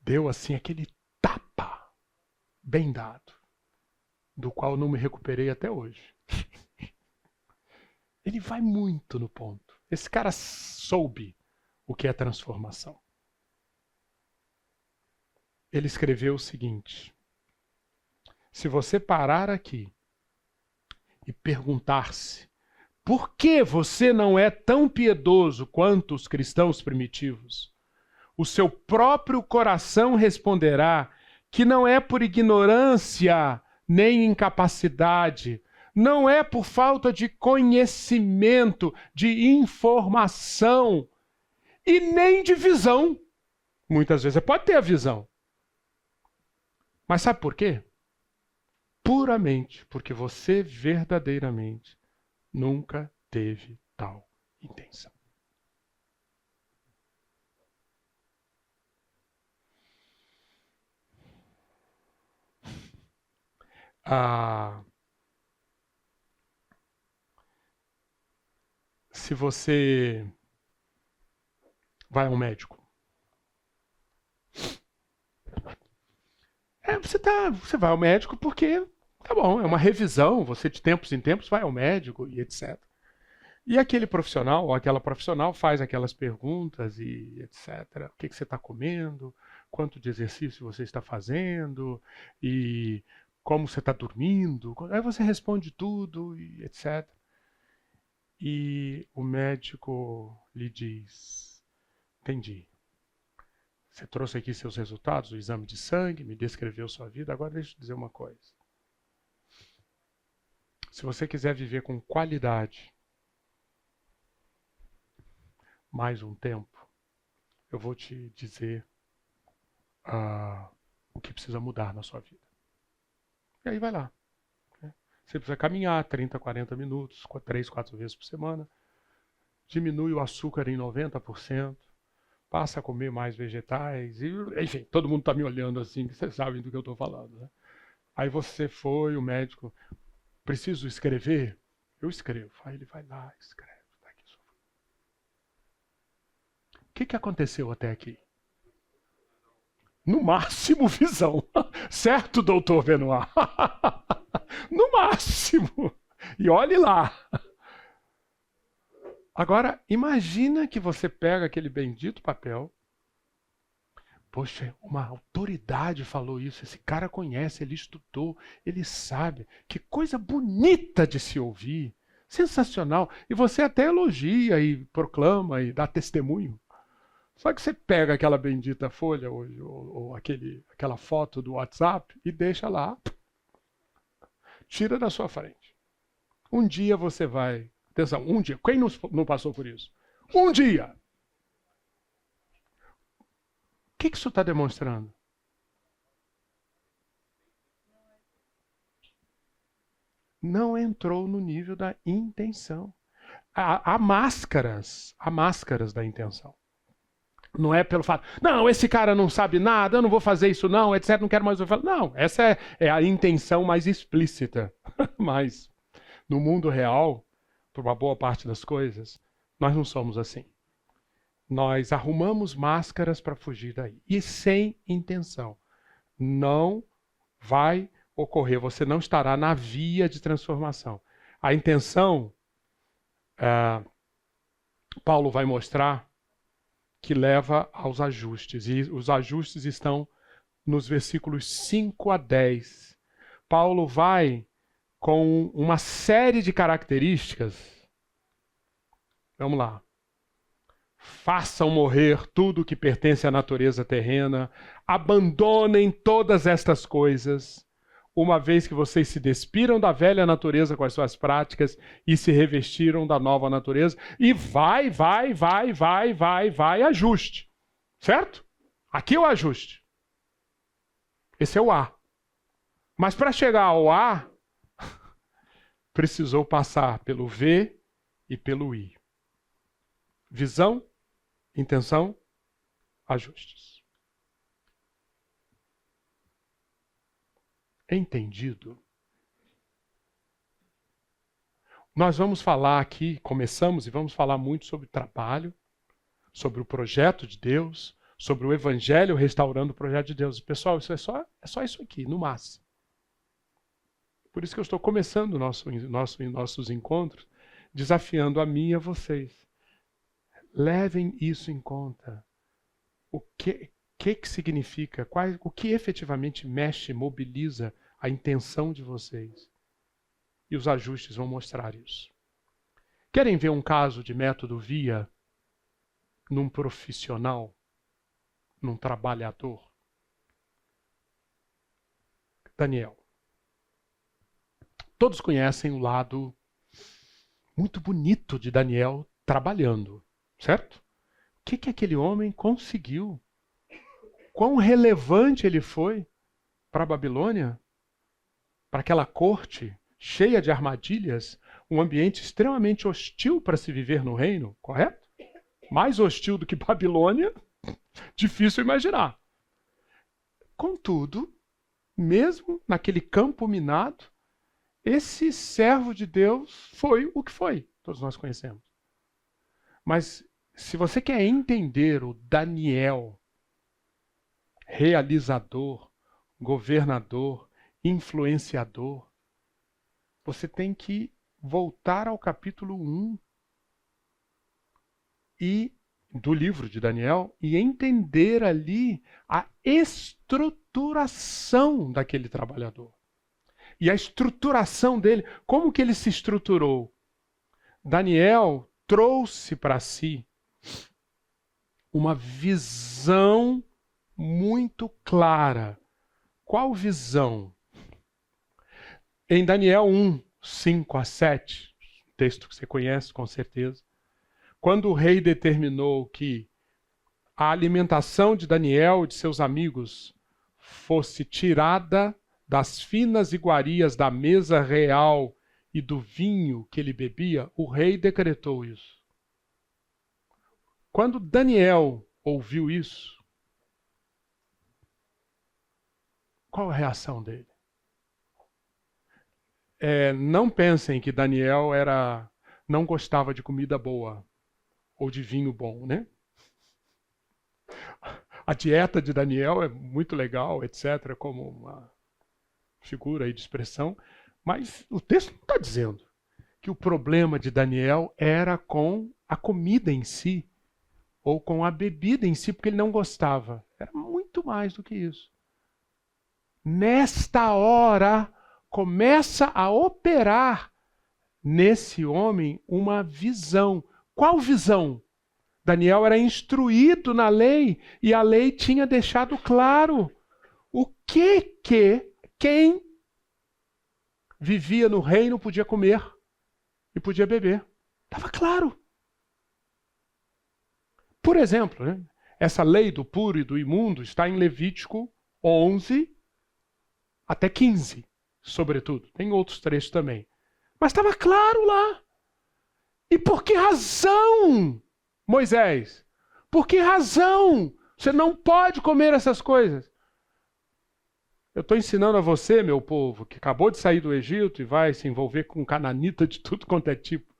deu assim aquele tapa bem dado, do qual não me recuperei até hoje. Ele vai muito no ponto. Esse cara soube o que é transformação. Ele escreveu o seguinte: se você parar aqui e perguntar-se por que você não é tão piedoso quanto os cristãos primitivos, o seu próprio coração responderá que não é por ignorância nem incapacidade, não é por falta de conhecimento, de informação e nem de visão. Muitas vezes você pode ter a visão. Mas sabe por quê? Puramente porque você verdadeiramente nunca teve tal intenção. Se você vai ao médico, você vai ao médico porque, tá bom, é uma revisão, você de tempos em tempos vai ao médico e etc. E aquele profissional ou aquela profissional faz aquelas perguntas e etc. O que você está comendo, quanto de exercício você está fazendo e como você está dormindo. Aí você responde tudo e etc. E o médico lhe diz: entendi. Você trouxe aqui seus resultados do exame de sangue, me descreveu sua vida, agora deixa eu te dizer uma coisa. Se você quiser viver com qualidade mais um tempo, eu vou te dizer o que precisa mudar na sua vida. E aí vai lá. Você precisa caminhar 30, 40 minutos, 3, 4 vezes por semana. Diminui o açúcar em 90%. Passa a comer mais vegetais. E, enfim, todo mundo está me olhando assim, que vocês sabem do que eu estou falando. Né? Aí você foi, o médico, preciso escrever? Eu escrevo. Aí ele vai lá, escreve. Tá aqui. O que aconteceu até aqui? No máximo, visão. Certo, doutor Benoit? No máximo. E olhe lá. Agora, imagina que você pega aquele bendito papel. Poxa, uma autoridade falou isso. Esse cara conhece, ele estudou, ele sabe. Que coisa bonita de se ouvir. Sensacional. E você até elogia e proclama e dá testemunho. Só que você pega aquela bendita folha ou aquela foto do WhatsApp e deixa lá. Tira da sua frente. Um dia você vai... Atenção, um dia. Quem não passou por isso? Um dia. O que isso está demonstrando? Não entrou no nível da intenção. Há máscaras da intenção. Não é pelo fato, não, esse cara não sabe nada, eu não vou fazer isso não, etc, não quero mais ouvir. Não, essa é a intenção mais explícita. Mas no mundo real, por uma boa parte das coisas, nós não somos assim. Nós arrumamos máscaras para fugir daí. E sem intenção. Não vai ocorrer, você não estará na via de transformação. A intenção, Paulo vai mostrar que leva aos ajustes. E os ajustes estão nos versículos 5 a 10. Paulo vai com uma série de características. Vamos lá. Façam morrer tudo que pertence à natureza terrena. Abandonem todas estas coisas, uma vez que vocês se despiram da velha natureza com as suas práticas e se revestiram da nova natureza. E vai, ajuste. Certo? Aqui é o ajuste. Esse é o A. Mas para chegar ao A, precisou passar pelo V e pelo I. Visão, intenção, ajustes. Entendido? Nós vamos falar aqui, começamos e vamos falar muito sobre trabalho, sobre o projeto de Deus, sobre o Evangelho restaurando o projeto de Deus. Pessoal, isso é só isso aqui, no máximo. Por isso que eu estou começando nossos encontros, desafiando a mim e a vocês. Levem isso em conta. O que significa? O que efetivamente mexe, mobiliza a intenção de vocês? E os ajustes vão mostrar isso. Querem ver um caso de método VIA num profissional, num trabalhador? Daniel. Todos conhecem o lado muito bonito de Daniel trabalhando, certo? O que aquele homem conseguiu? Quão relevante ele foi para a Babilônia? Para aquela corte cheia de armadilhas, um ambiente extremamente hostil para se viver no reino, correto? Mais hostil do que Babilônia, difícil imaginar. Contudo, mesmo naquele campo minado, esse servo de Deus foi o que foi, todos nós conhecemos. Mas se você quer entender o Daniel, realizador, governador, influenciador, você tem que voltar ao capítulo 1 do livro de Daniel e entender ali a estruturação daquele trabalhador. E a estruturação dele, como que ele se estruturou? Daniel trouxe para si uma visão muito clara. Qual visão? Em Daniel 1, 5 a 7, texto que você conhece com certeza, quando o rei determinou que a alimentação de Daniel e de seus amigos fosse tirada das finas iguarias da mesa real e do vinho que ele bebia, o rei decretou isso. Quando Daniel ouviu isso, qual a reação dele? Não pensem que Daniel não gostava de comida boa ou de vinho bom, né? A dieta de Daniel é muito legal, etc., como uma figura aí de expressão, mas o texto não está dizendo que o problema de Daniel era com a comida em si ou com a bebida em si, porque ele não gostava. Era muito mais do que isso. Nesta hora, começa a operar nesse homem uma visão. Qual visão? Daniel era instruído na lei e a lei tinha deixado claro o que quem vivia no reino podia comer e podia beber. Estava claro. Por exemplo, né, essa lei do puro e do imundo está em Levítico 11 até 15. Sobretudo. Tem outros trechos também. Mas estava claro lá. E por que razão, Moisés? Por que razão você não pode comer essas coisas? Eu estou ensinando a você, meu povo, que acabou de sair do Egito e vai se envolver com cananita de tudo quanto é tipo,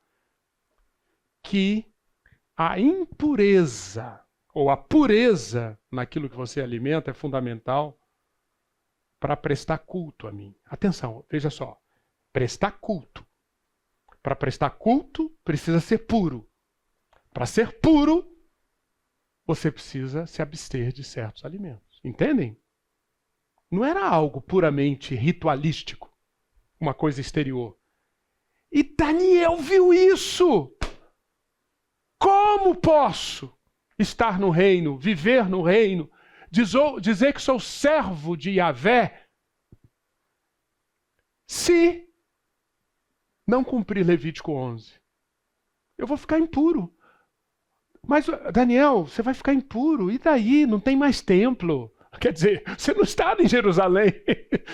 que a impureza ou a pureza naquilo que você alimenta é fundamental para prestar culto a mim. Atenção, veja só. Prestar culto. Para prestar culto, precisa ser puro. Para ser puro, você precisa se abster de certos alimentos. Entendem? Não era algo puramente ritualístico, uma coisa exterior. E Daniel viu isso. Como posso estar no reino, viver no reino, dizer que sou servo de Yahvé, se não cumprir Levítico 11? Eu vou ficar impuro. Mas, Daniel, você vai ficar impuro. E daí? Não tem mais templo. Quer dizer, você não está em Jerusalém.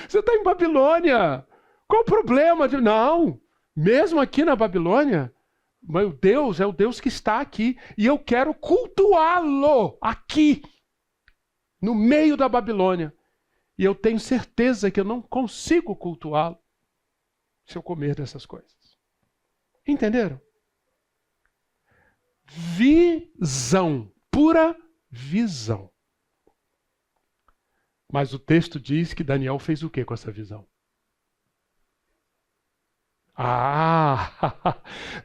Você está em Babilônia. Qual o problema? Não. Mesmo aqui na Babilônia, Meu Deus é o Deus que está aqui e eu quero cultuá-lo aqui, no meio da Babilônia. E eu tenho certeza que eu não consigo cultuá-lo se eu comer dessas coisas. Entenderam? Visão, pura visão. Mas o texto diz que Daniel fez o que com essa visão?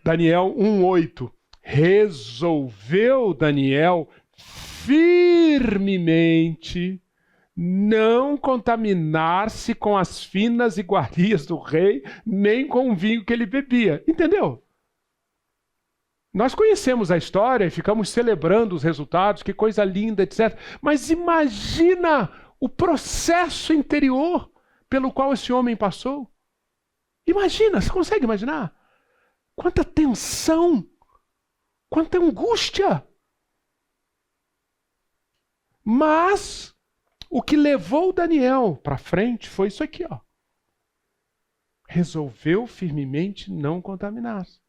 Daniel 1:8. Resolveu Daniel firmemente não contaminar-se com as finas iguarias do rei, nem com o vinho que ele bebia. Entendeu? Nós conhecemos a história e ficamos celebrando os resultados, que coisa linda, etc. Mas imagina o processo interior pelo qual esse homem passou. Imagina, você consegue imaginar? Quanta tensão, quanta angústia. Mas o que levou Daniel para frente foi isso aqui, ó. Resolveu firmemente não contaminar-se.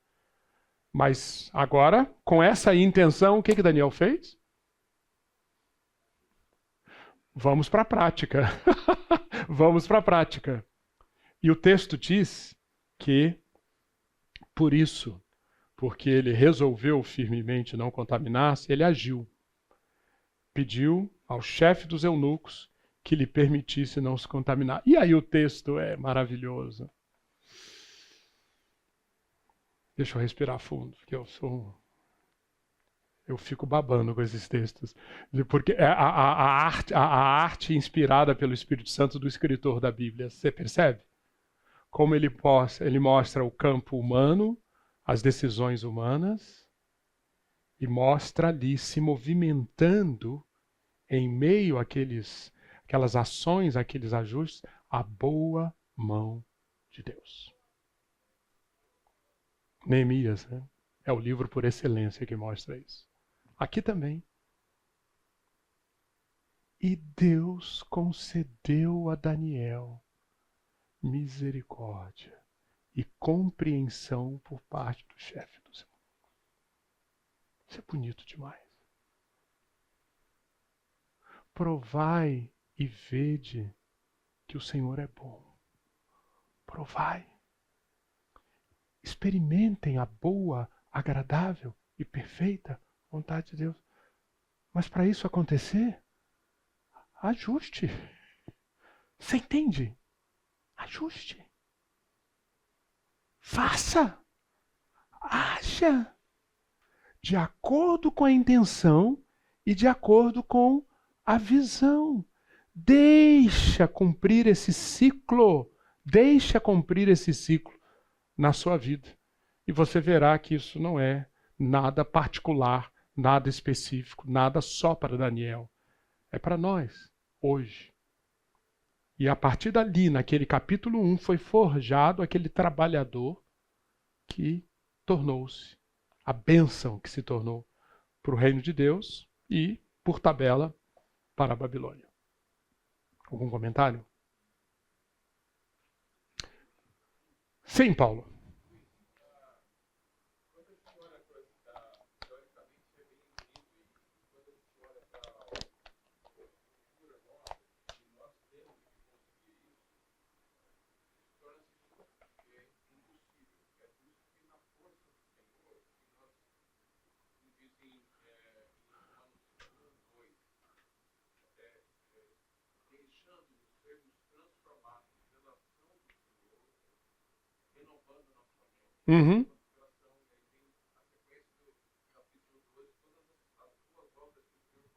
Mas agora, com essa intenção, o que Daniel fez? Vamos para a prática. Vamos para a prática. E o texto diz que, por isso, porque ele resolveu firmemente não contaminar-se, ele agiu. Pediu ao chefe dos eunucos que lhe permitisse não se contaminar. E aí o texto é maravilhoso. Deixa eu respirar fundo, porque eu fico babando com esses textos. Porque é a arte inspirada pelo Espírito Santo do escritor da Bíblia. Você percebe? Como ele mostra o campo humano, as decisões humanas, e mostra ali se movimentando em meio àquelas ações, aqueles ajustes, a boa mão de Deus. Neemias, né? É o livro por excelência que mostra isso. Aqui também. E Deus concedeu a Daniel misericórdia e compreensão por parte do chefe do Senhor. Isso é bonito demais. Provai e vede que o Senhor é bom. Provai. Experimentem a boa, agradável e perfeita vontade de Deus. Mas para isso acontecer, ajuste. Você entende? Ajuste. Faça. Haja. De acordo com a intenção e de acordo com a visão. Deixa cumprir esse ciclo. Deixa cumprir esse ciclo na sua vida. E você verá que isso não é nada particular, nada específico, nada só para Daniel. É para nós, hoje. E a partir dali, naquele capítulo 1, foi forjado aquele trabalhador que tornou-se a bênção que se tornou para o reino de Deus e, por tabela, para a Babilônia. Algum comentário? Sim, Paulo. Uhum.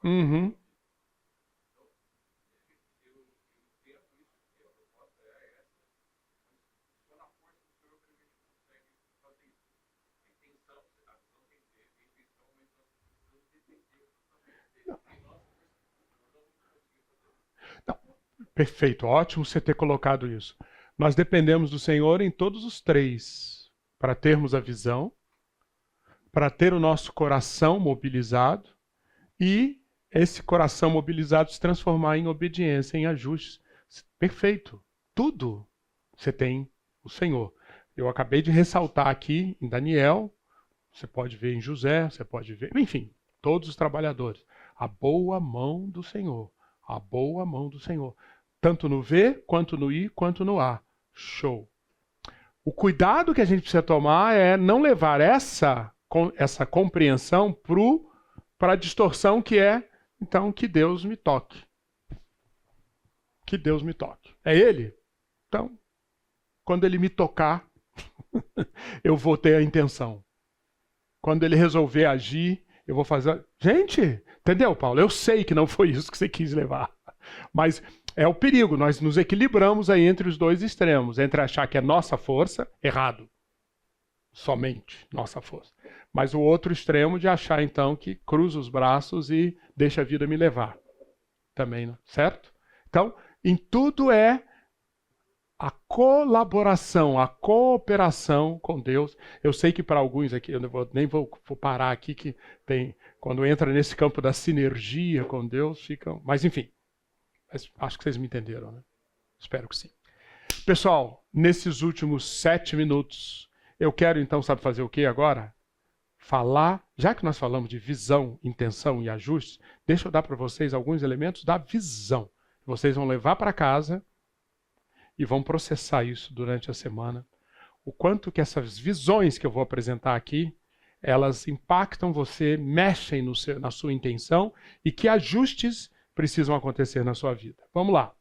Uhum. Não, perfeito, ótimo você ter colocado isso. Nós dependemos do Senhor em todos os três, para termos a visão, para ter o nosso coração mobilizado e esse coração mobilizado se transformar em obediência, em ajustes. Perfeito. Tudo você tem o Senhor. Eu acabei de ressaltar aqui em Daniel Você pode ver em José, você pode ver, enfim, todos os trabalhadores. A boa mão do Senhor. A boa mão do Senhor. Tanto no V, quanto no I, quanto no A. Show. O cuidado que a gente precisa tomar é não levar essa compreensão para a distorção que é, então, que Deus me toque. Que Deus me toque. É Ele? Então, quando Ele me tocar, eu vou ter a intenção. Quando Ele resolver agir, eu vou fazer... Gente, entendeu, Paulo? Eu sei que não foi isso que você quis levar. Mas é o perigo. Nós nos equilibramos aí entre os dois extremos. Entre achar que é nossa força, errado. Somente nossa força. Mas o outro extremo de achar, então, que cruza os braços e deixa a vida me levar. Também, né? Certo? Então, em tudo é a colaboração, a cooperação com Deus. Eu sei que para alguns aqui, eu nem vou parar aqui, que tem, quando entra nesse campo da sinergia com Deus, ficam... Mas enfim, acho que vocês me entenderam, né? Espero que sim. Pessoal, nesses últimos 7 minutos, eu quero então, sabe fazer o que agora? Falar, já que nós falamos de visão, intenção e ajustes, deixa eu dar para vocês alguns elementos da visão. Vocês vão levar para casa e vão processar isso durante a semana. O quanto que essas visões que eu vou apresentar aqui, elas impactam você, mexem na sua intenção e que ajustes precisam acontecer na sua vida. Vamos lá.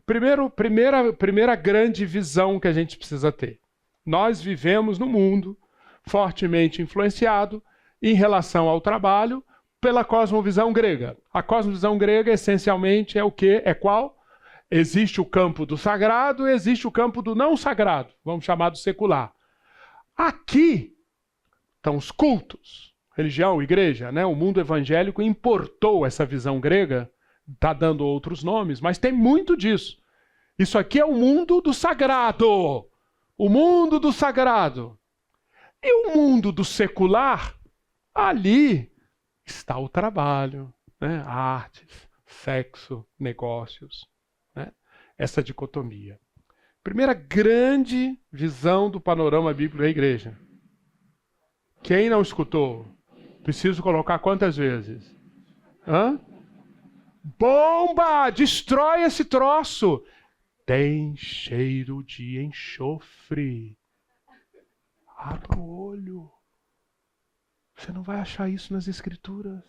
Primeira grande visão que a gente precisa ter. Nós vivemos num mundo fortemente influenciado em relação ao trabalho pela cosmovisão grega. A cosmovisão grega, essencialmente, é o quê? É qual? Existe o campo do sagrado e existe o campo do não sagrado, vamos chamar do secular. Aqui estão os cultos, religião, igreja, né? O mundo evangélico importou essa visão grega, está dando outros nomes, mas tem muito disso. Isso aqui é o mundo do sagrado. O mundo do sagrado. E o mundo do secular, ali está o trabalho, né? Artes, sexo, negócios. Essa dicotomia. Primeira grande visão do panorama bíblico da igreja. Quem não escutou? Preciso colocar quantas vezes? Hã? Bomba! Destrói esse troço! Tem cheiro de enxofre. Abra o olho. Você não vai achar isso nas escrituras.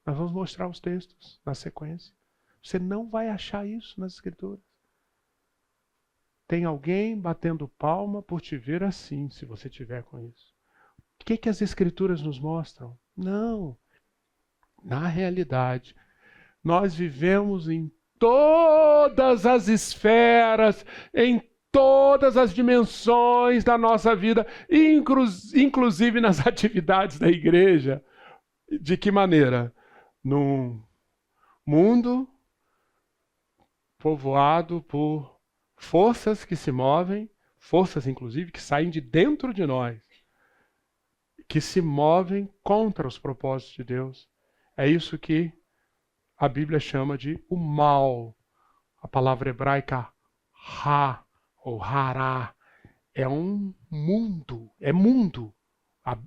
Nós vamos mostrar os textos na sequência. Você não vai achar isso nas escrituras. Tem alguém batendo palma por te ver assim, se você tiver com isso. O que as escrituras nos mostram? Não. Na realidade, nós vivemos em todas as esferas, em todas as dimensões da nossa vida, inclusive nas atividades da igreja. De que maneira? Num mundo povoado por forças que se movem, forças inclusive que saem de dentro de nós, que se movem contra os propósitos de Deus. É isso que a Bíblia chama de o mal. A palavra hebraica ha ou hará é um mundo, é mundo.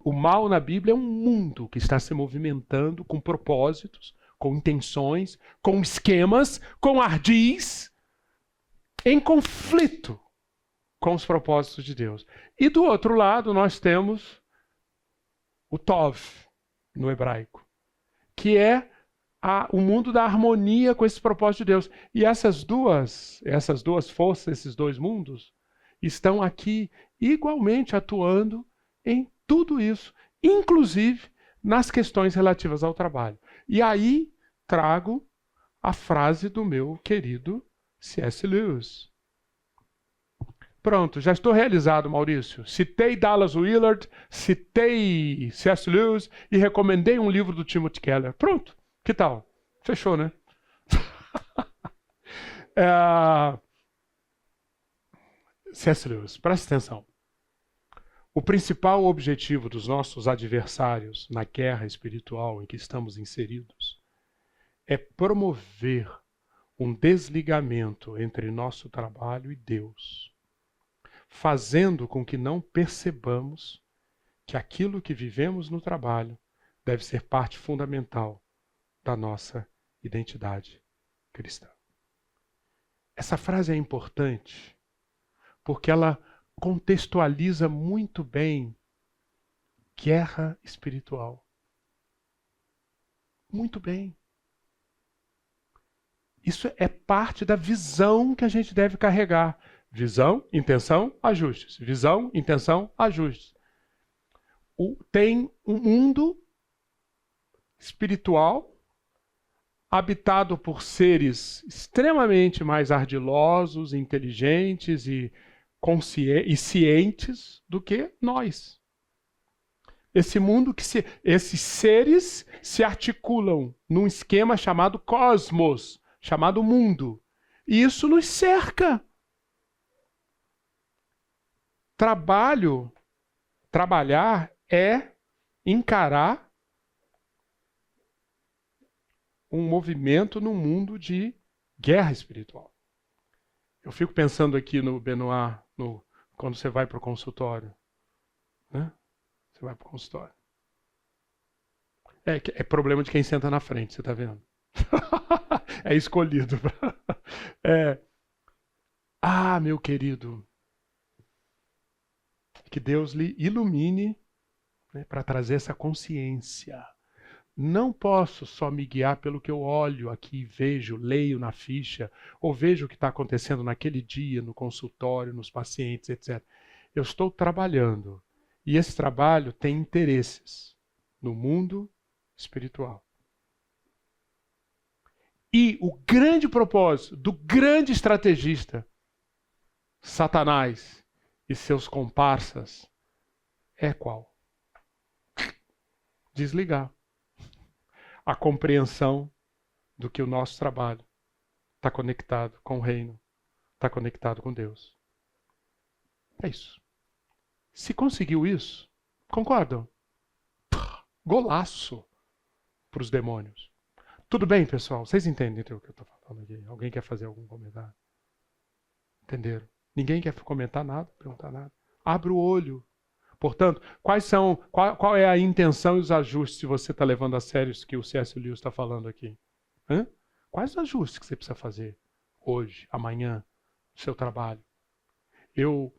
O mal na Bíblia é um mundo que está se movimentando com propósitos, com intenções, com esquemas, com ardis, em conflito com os propósitos de Deus. E do outro lado nós temos o Tov, no hebraico, que é o mundo da harmonia com esses propósitos de Deus. E essas duas forças, esses dois mundos, estão aqui igualmente atuando em tudo isso, inclusive nas questões relativas ao trabalho. E aí trago a frase do meu querido C.S. Lewis. Pronto, já estou realizado, Maurício. Citei Dallas Willard, citei C.S. Lewis e recomendei um livro do Timothy Keller. Pronto, que tal? Fechou, né? C.S. Lewis, presta atenção. O principal objetivo dos nossos adversários na guerra espiritual em que estamos inseridos é promover um desligamento entre nosso trabalho e Deus, fazendo com que não percebamos que aquilo que vivemos no trabalho deve ser parte fundamental da nossa identidade cristã. Essa frase é importante porque ela contextualiza muito bem guerra espiritual. Muito bem. Isso é parte da visão que a gente deve carregar. Visão, intenção, ajustes. Visão, intenção, ajustes. Tem um mundo espiritual habitado por seres extremamente mais ardilosos, inteligentes e cientes do que nós. Esse mundo esses seres se articulam num esquema chamado cosmos, chamado mundo. E isso nos cerca. Trabalhar é encarar um movimento no mundo de guerra espiritual. Eu fico pensando aqui no Benoit, quando você vai para o consultório. Né? Você vai para o consultório. É problema de quem senta na frente, você está vendo? É escolhido. Meu querido, que Deus lhe ilumine, né, para trazer essa consciência. Não posso só me guiar pelo que eu olho aqui, vejo, leio na ficha, ou vejo o que está acontecendo naquele dia, no consultório, nos pacientes, etc. Eu estou trabalhando. E esse trabalho tem interesses no mundo espiritual. E o grande propósito do grande estrategista, Satanás e seus comparsas, é qual? Desligar a compreensão do que o nosso trabalho está conectado com o reino, está conectado com Deus. É isso. Se conseguiu isso, concordam? Golaço para os demônios. Tudo bem, pessoal? Vocês entendem o que eu estou falando aqui? Alguém quer fazer algum comentário? Entenderam? Ninguém quer comentar nada, perguntar nada. Abre o olho. Portanto, qual é a intenção e os ajustes, se você está levando a sério isso que o C.S. Lewis está falando aqui? Quais os ajustes que você precisa fazer hoje, amanhã, no seu trabalho? Eu,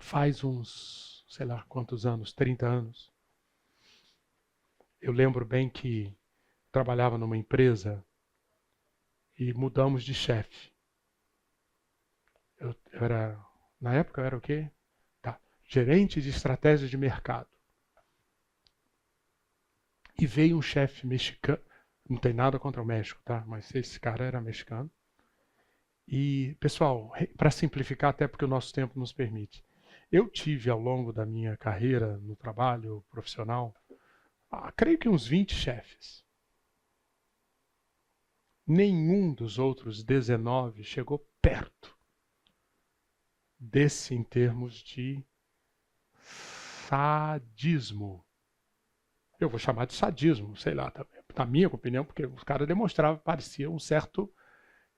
faz uns, sei lá quantos anos, 30 anos, eu lembro bem que trabalhava numa empresa e mudamos de chefe. Na época eu era o quê? Gerente de estratégia de mercado. E veio um chefe mexicano, não tem nada contra o México, tá? Mas esse cara era mexicano. E, pessoal, para simplificar, até porque o nosso tempo nos permite, eu tive ao longo da minha carreira no trabalho profissional, creio que uns 20 chefes. Nenhum dos outros 19 chegou perto desse em termos de sadismo. Eu vou chamar de sadismo, sei lá, na minha opinião, porque os caras demonstravam, parecia um certo...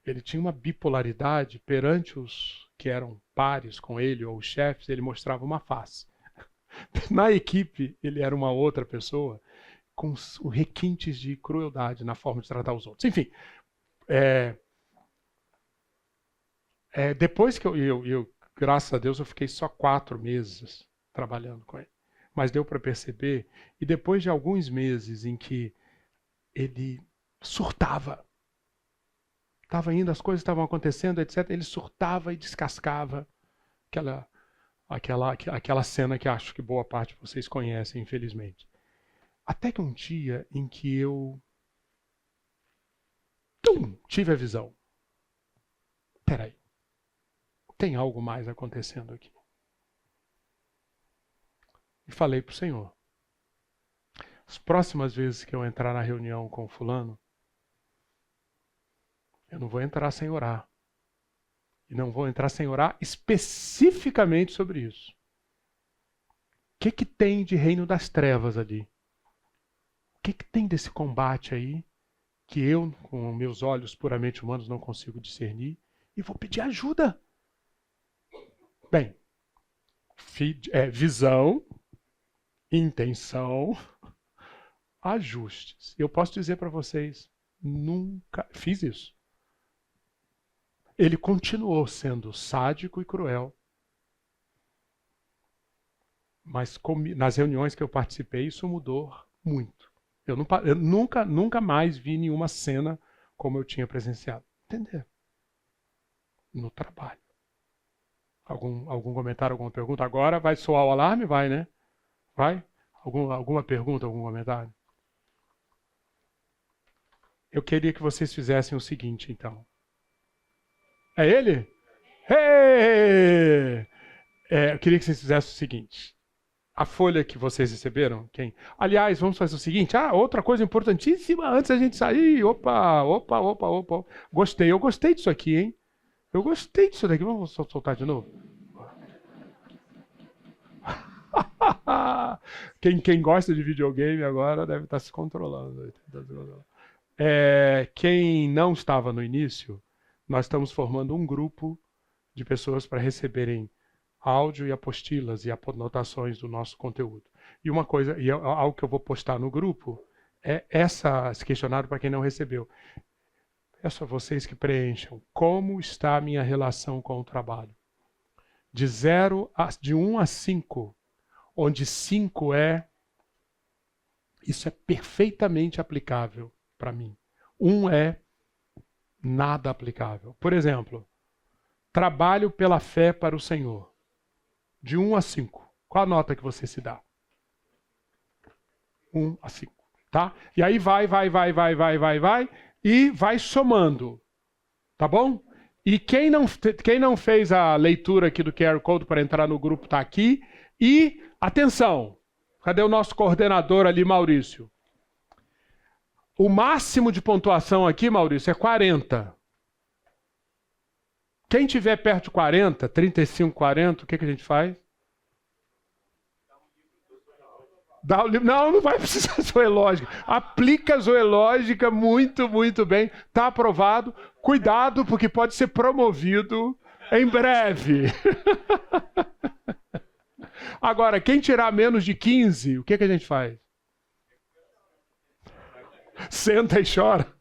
Ele tinha uma bipolaridade perante os que eram pares com ele, ou os chefes, ele mostrava uma face. Na equipe, ele era uma outra pessoa, com requintes de crueldade na forma de tratar os outros. Enfim, depois que eu, graças a Deus, eu fiquei só 4 meses trabalhando com ele. Mas deu para perceber, e depois de alguns meses em que ele surtava, estava indo, as coisas estavam acontecendo, etc., ele surtava e descascava aquela cena que acho que boa parte de vocês conhecem, infelizmente. Até que um dia em que eu tive a visão. Peraí, tem algo mais acontecendo aqui. E falei para o Senhor, as próximas vezes que eu entrar na reunião com fulano, eu não vou entrar sem orar. E não vou entrar sem orar especificamente sobre isso. O que tem de reino das trevas ali? O que tem desse combate aí que eu, com meus olhos puramente humanos, não consigo discernir? E vou pedir ajuda. Bem, Visão, intenção, ajustes. Eu posso dizer para vocês, nunca fiz isso. Ele continuou sendo sádico e cruel. Mas nas reuniões que eu participei, isso mudou muito. Eu nunca mais vi nenhuma cena como eu tinha presenciado. Entender? No trabalho. Algum comentário, alguma pergunta? Agora vai soar o alarme? Vai, né? Vai? Alguma pergunta, algum comentário? Eu queria que vocês fizessem o seguinte, então. É ele? Hey! Eu queria que vocês fizessem o seguinte. A folha que vocês receberam, quem? Aliás, vamos fazer o seguinte. Outra coisa importantíssima antes da gente sair. Opa. Eu gostei disso aqui, hein? Eu gostei disso daqui. Vamos soltar de novo? Quem gosta de videogame agora deve estar se controlando. Quem não estava no início, nós estamos formando um grupo de pessoas para receberem áudio e apostilas e anotações do nosso conteúdo. E uma coisa, algo que eu vou postar no grupo, é esse questionário para quem não recebeu. Peço a vocês que preencham. Como está a minha relação com o trabalho? De 1 a 5, onde 5 isso é perfeitamente aplicável para mim. 1 é nada aplicável. Por exemplo, trabalho pela fé para o Senhor. De 1 a 5. Qual a nota que você se dá? 1 a 5. Tá? E aí vai. E vai somando. Tá bom? E quem não fez a leitura aqui do QR Code para entrar no grupo está aqui. E, atenção, cadê o nosso coordenador ali, Maurício? O máximo de pontuação aqui, Maurício, é 40. Quem tiver perto de 40, 35, 40, o que a gente faz? Não vai precisar zoológica. Aplica zoológica muito, muito bem. Está aprovado. Cuidado, porque pode ser promovido em breve. Agora, quem tirar menos de 15, o que a gente faz? Senta e chora.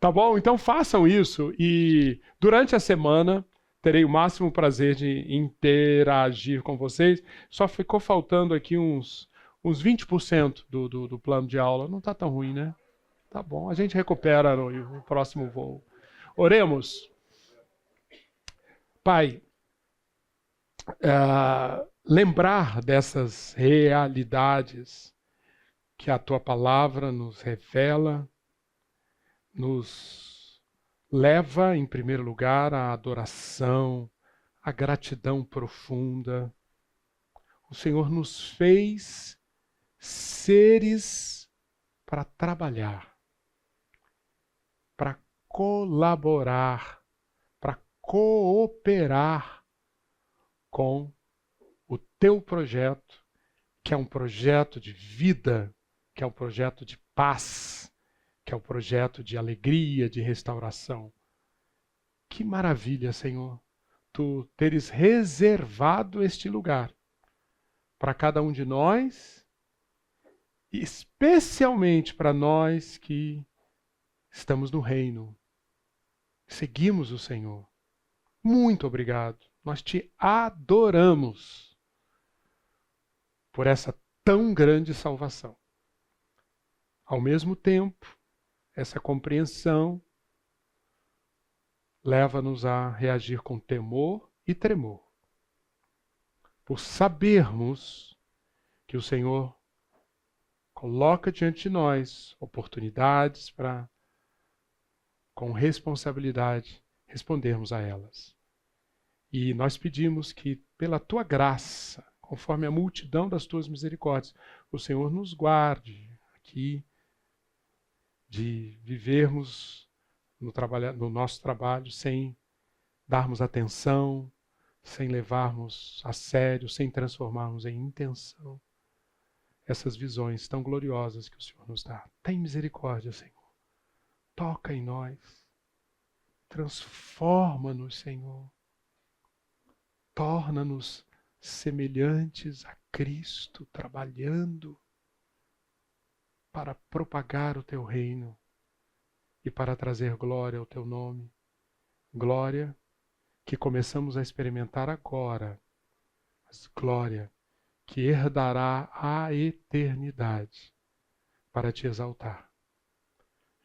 Tá bom? Então façam isso e durante a semana terei o máximo prazer de interagir com vocês. Só ficou faltando aqui uns 20% do plano de aula. Não está tão ruim, né? Tá bom, a gente recupera no próximo voo. Oremos. Pai, lembrar dessas realidades que a Tua palavra nos revela, nos leva, em primeiro lugar, à adoração, à gratidão profunda. O Senhor nos fez seres para trabalhar, para colaborar, para cooperar com o Teu projeto, que é um projeto de vida, que é um projeto de paz, que é um projeto de alegria, de restauração. Que maravilha, Senhor, Tu teres reservado este lugar para cada um de nós, especialmente para nós que estamos no reino, seguimos o Senhor. Muito obrigado. Nós Te adoramos por essa tão grande salvação. Ao mesmo tempo, essa compreensão leva-nos a reagir com temor e tremor, por sabermos que o Senhor coloca diante de nós oportunidades para, com responsabilidade, respondermos a elas. E nós pedimos que, pela Tua graça, conforme a multidão das Tuas misericórdias, o Senhor nos guarde aqui de vivermos no nosso trabalho sem darmos atenção, sem levarmos a sério, sem transformarmos em intenção essas visões tão gloriosas que o Senhor nos dá. Tem misericórdia, Senhor. Toca em nós. Transforma-nos, Senhor. Torna-nos semelhantes a Cristo, trabalhando para propagar o teu reino e para trazer glória ao teu nome. Glória que começamos a experimentar agora, mas glória que herdará a eternidade para te exaltar.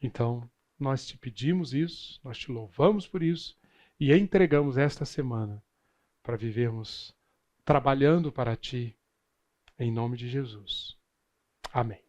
Então, nós te pedimos isso, nós te louvamos por isso e entregamos esta semana para vivermos trabalhando para ti, em nome de Jesus. Amém.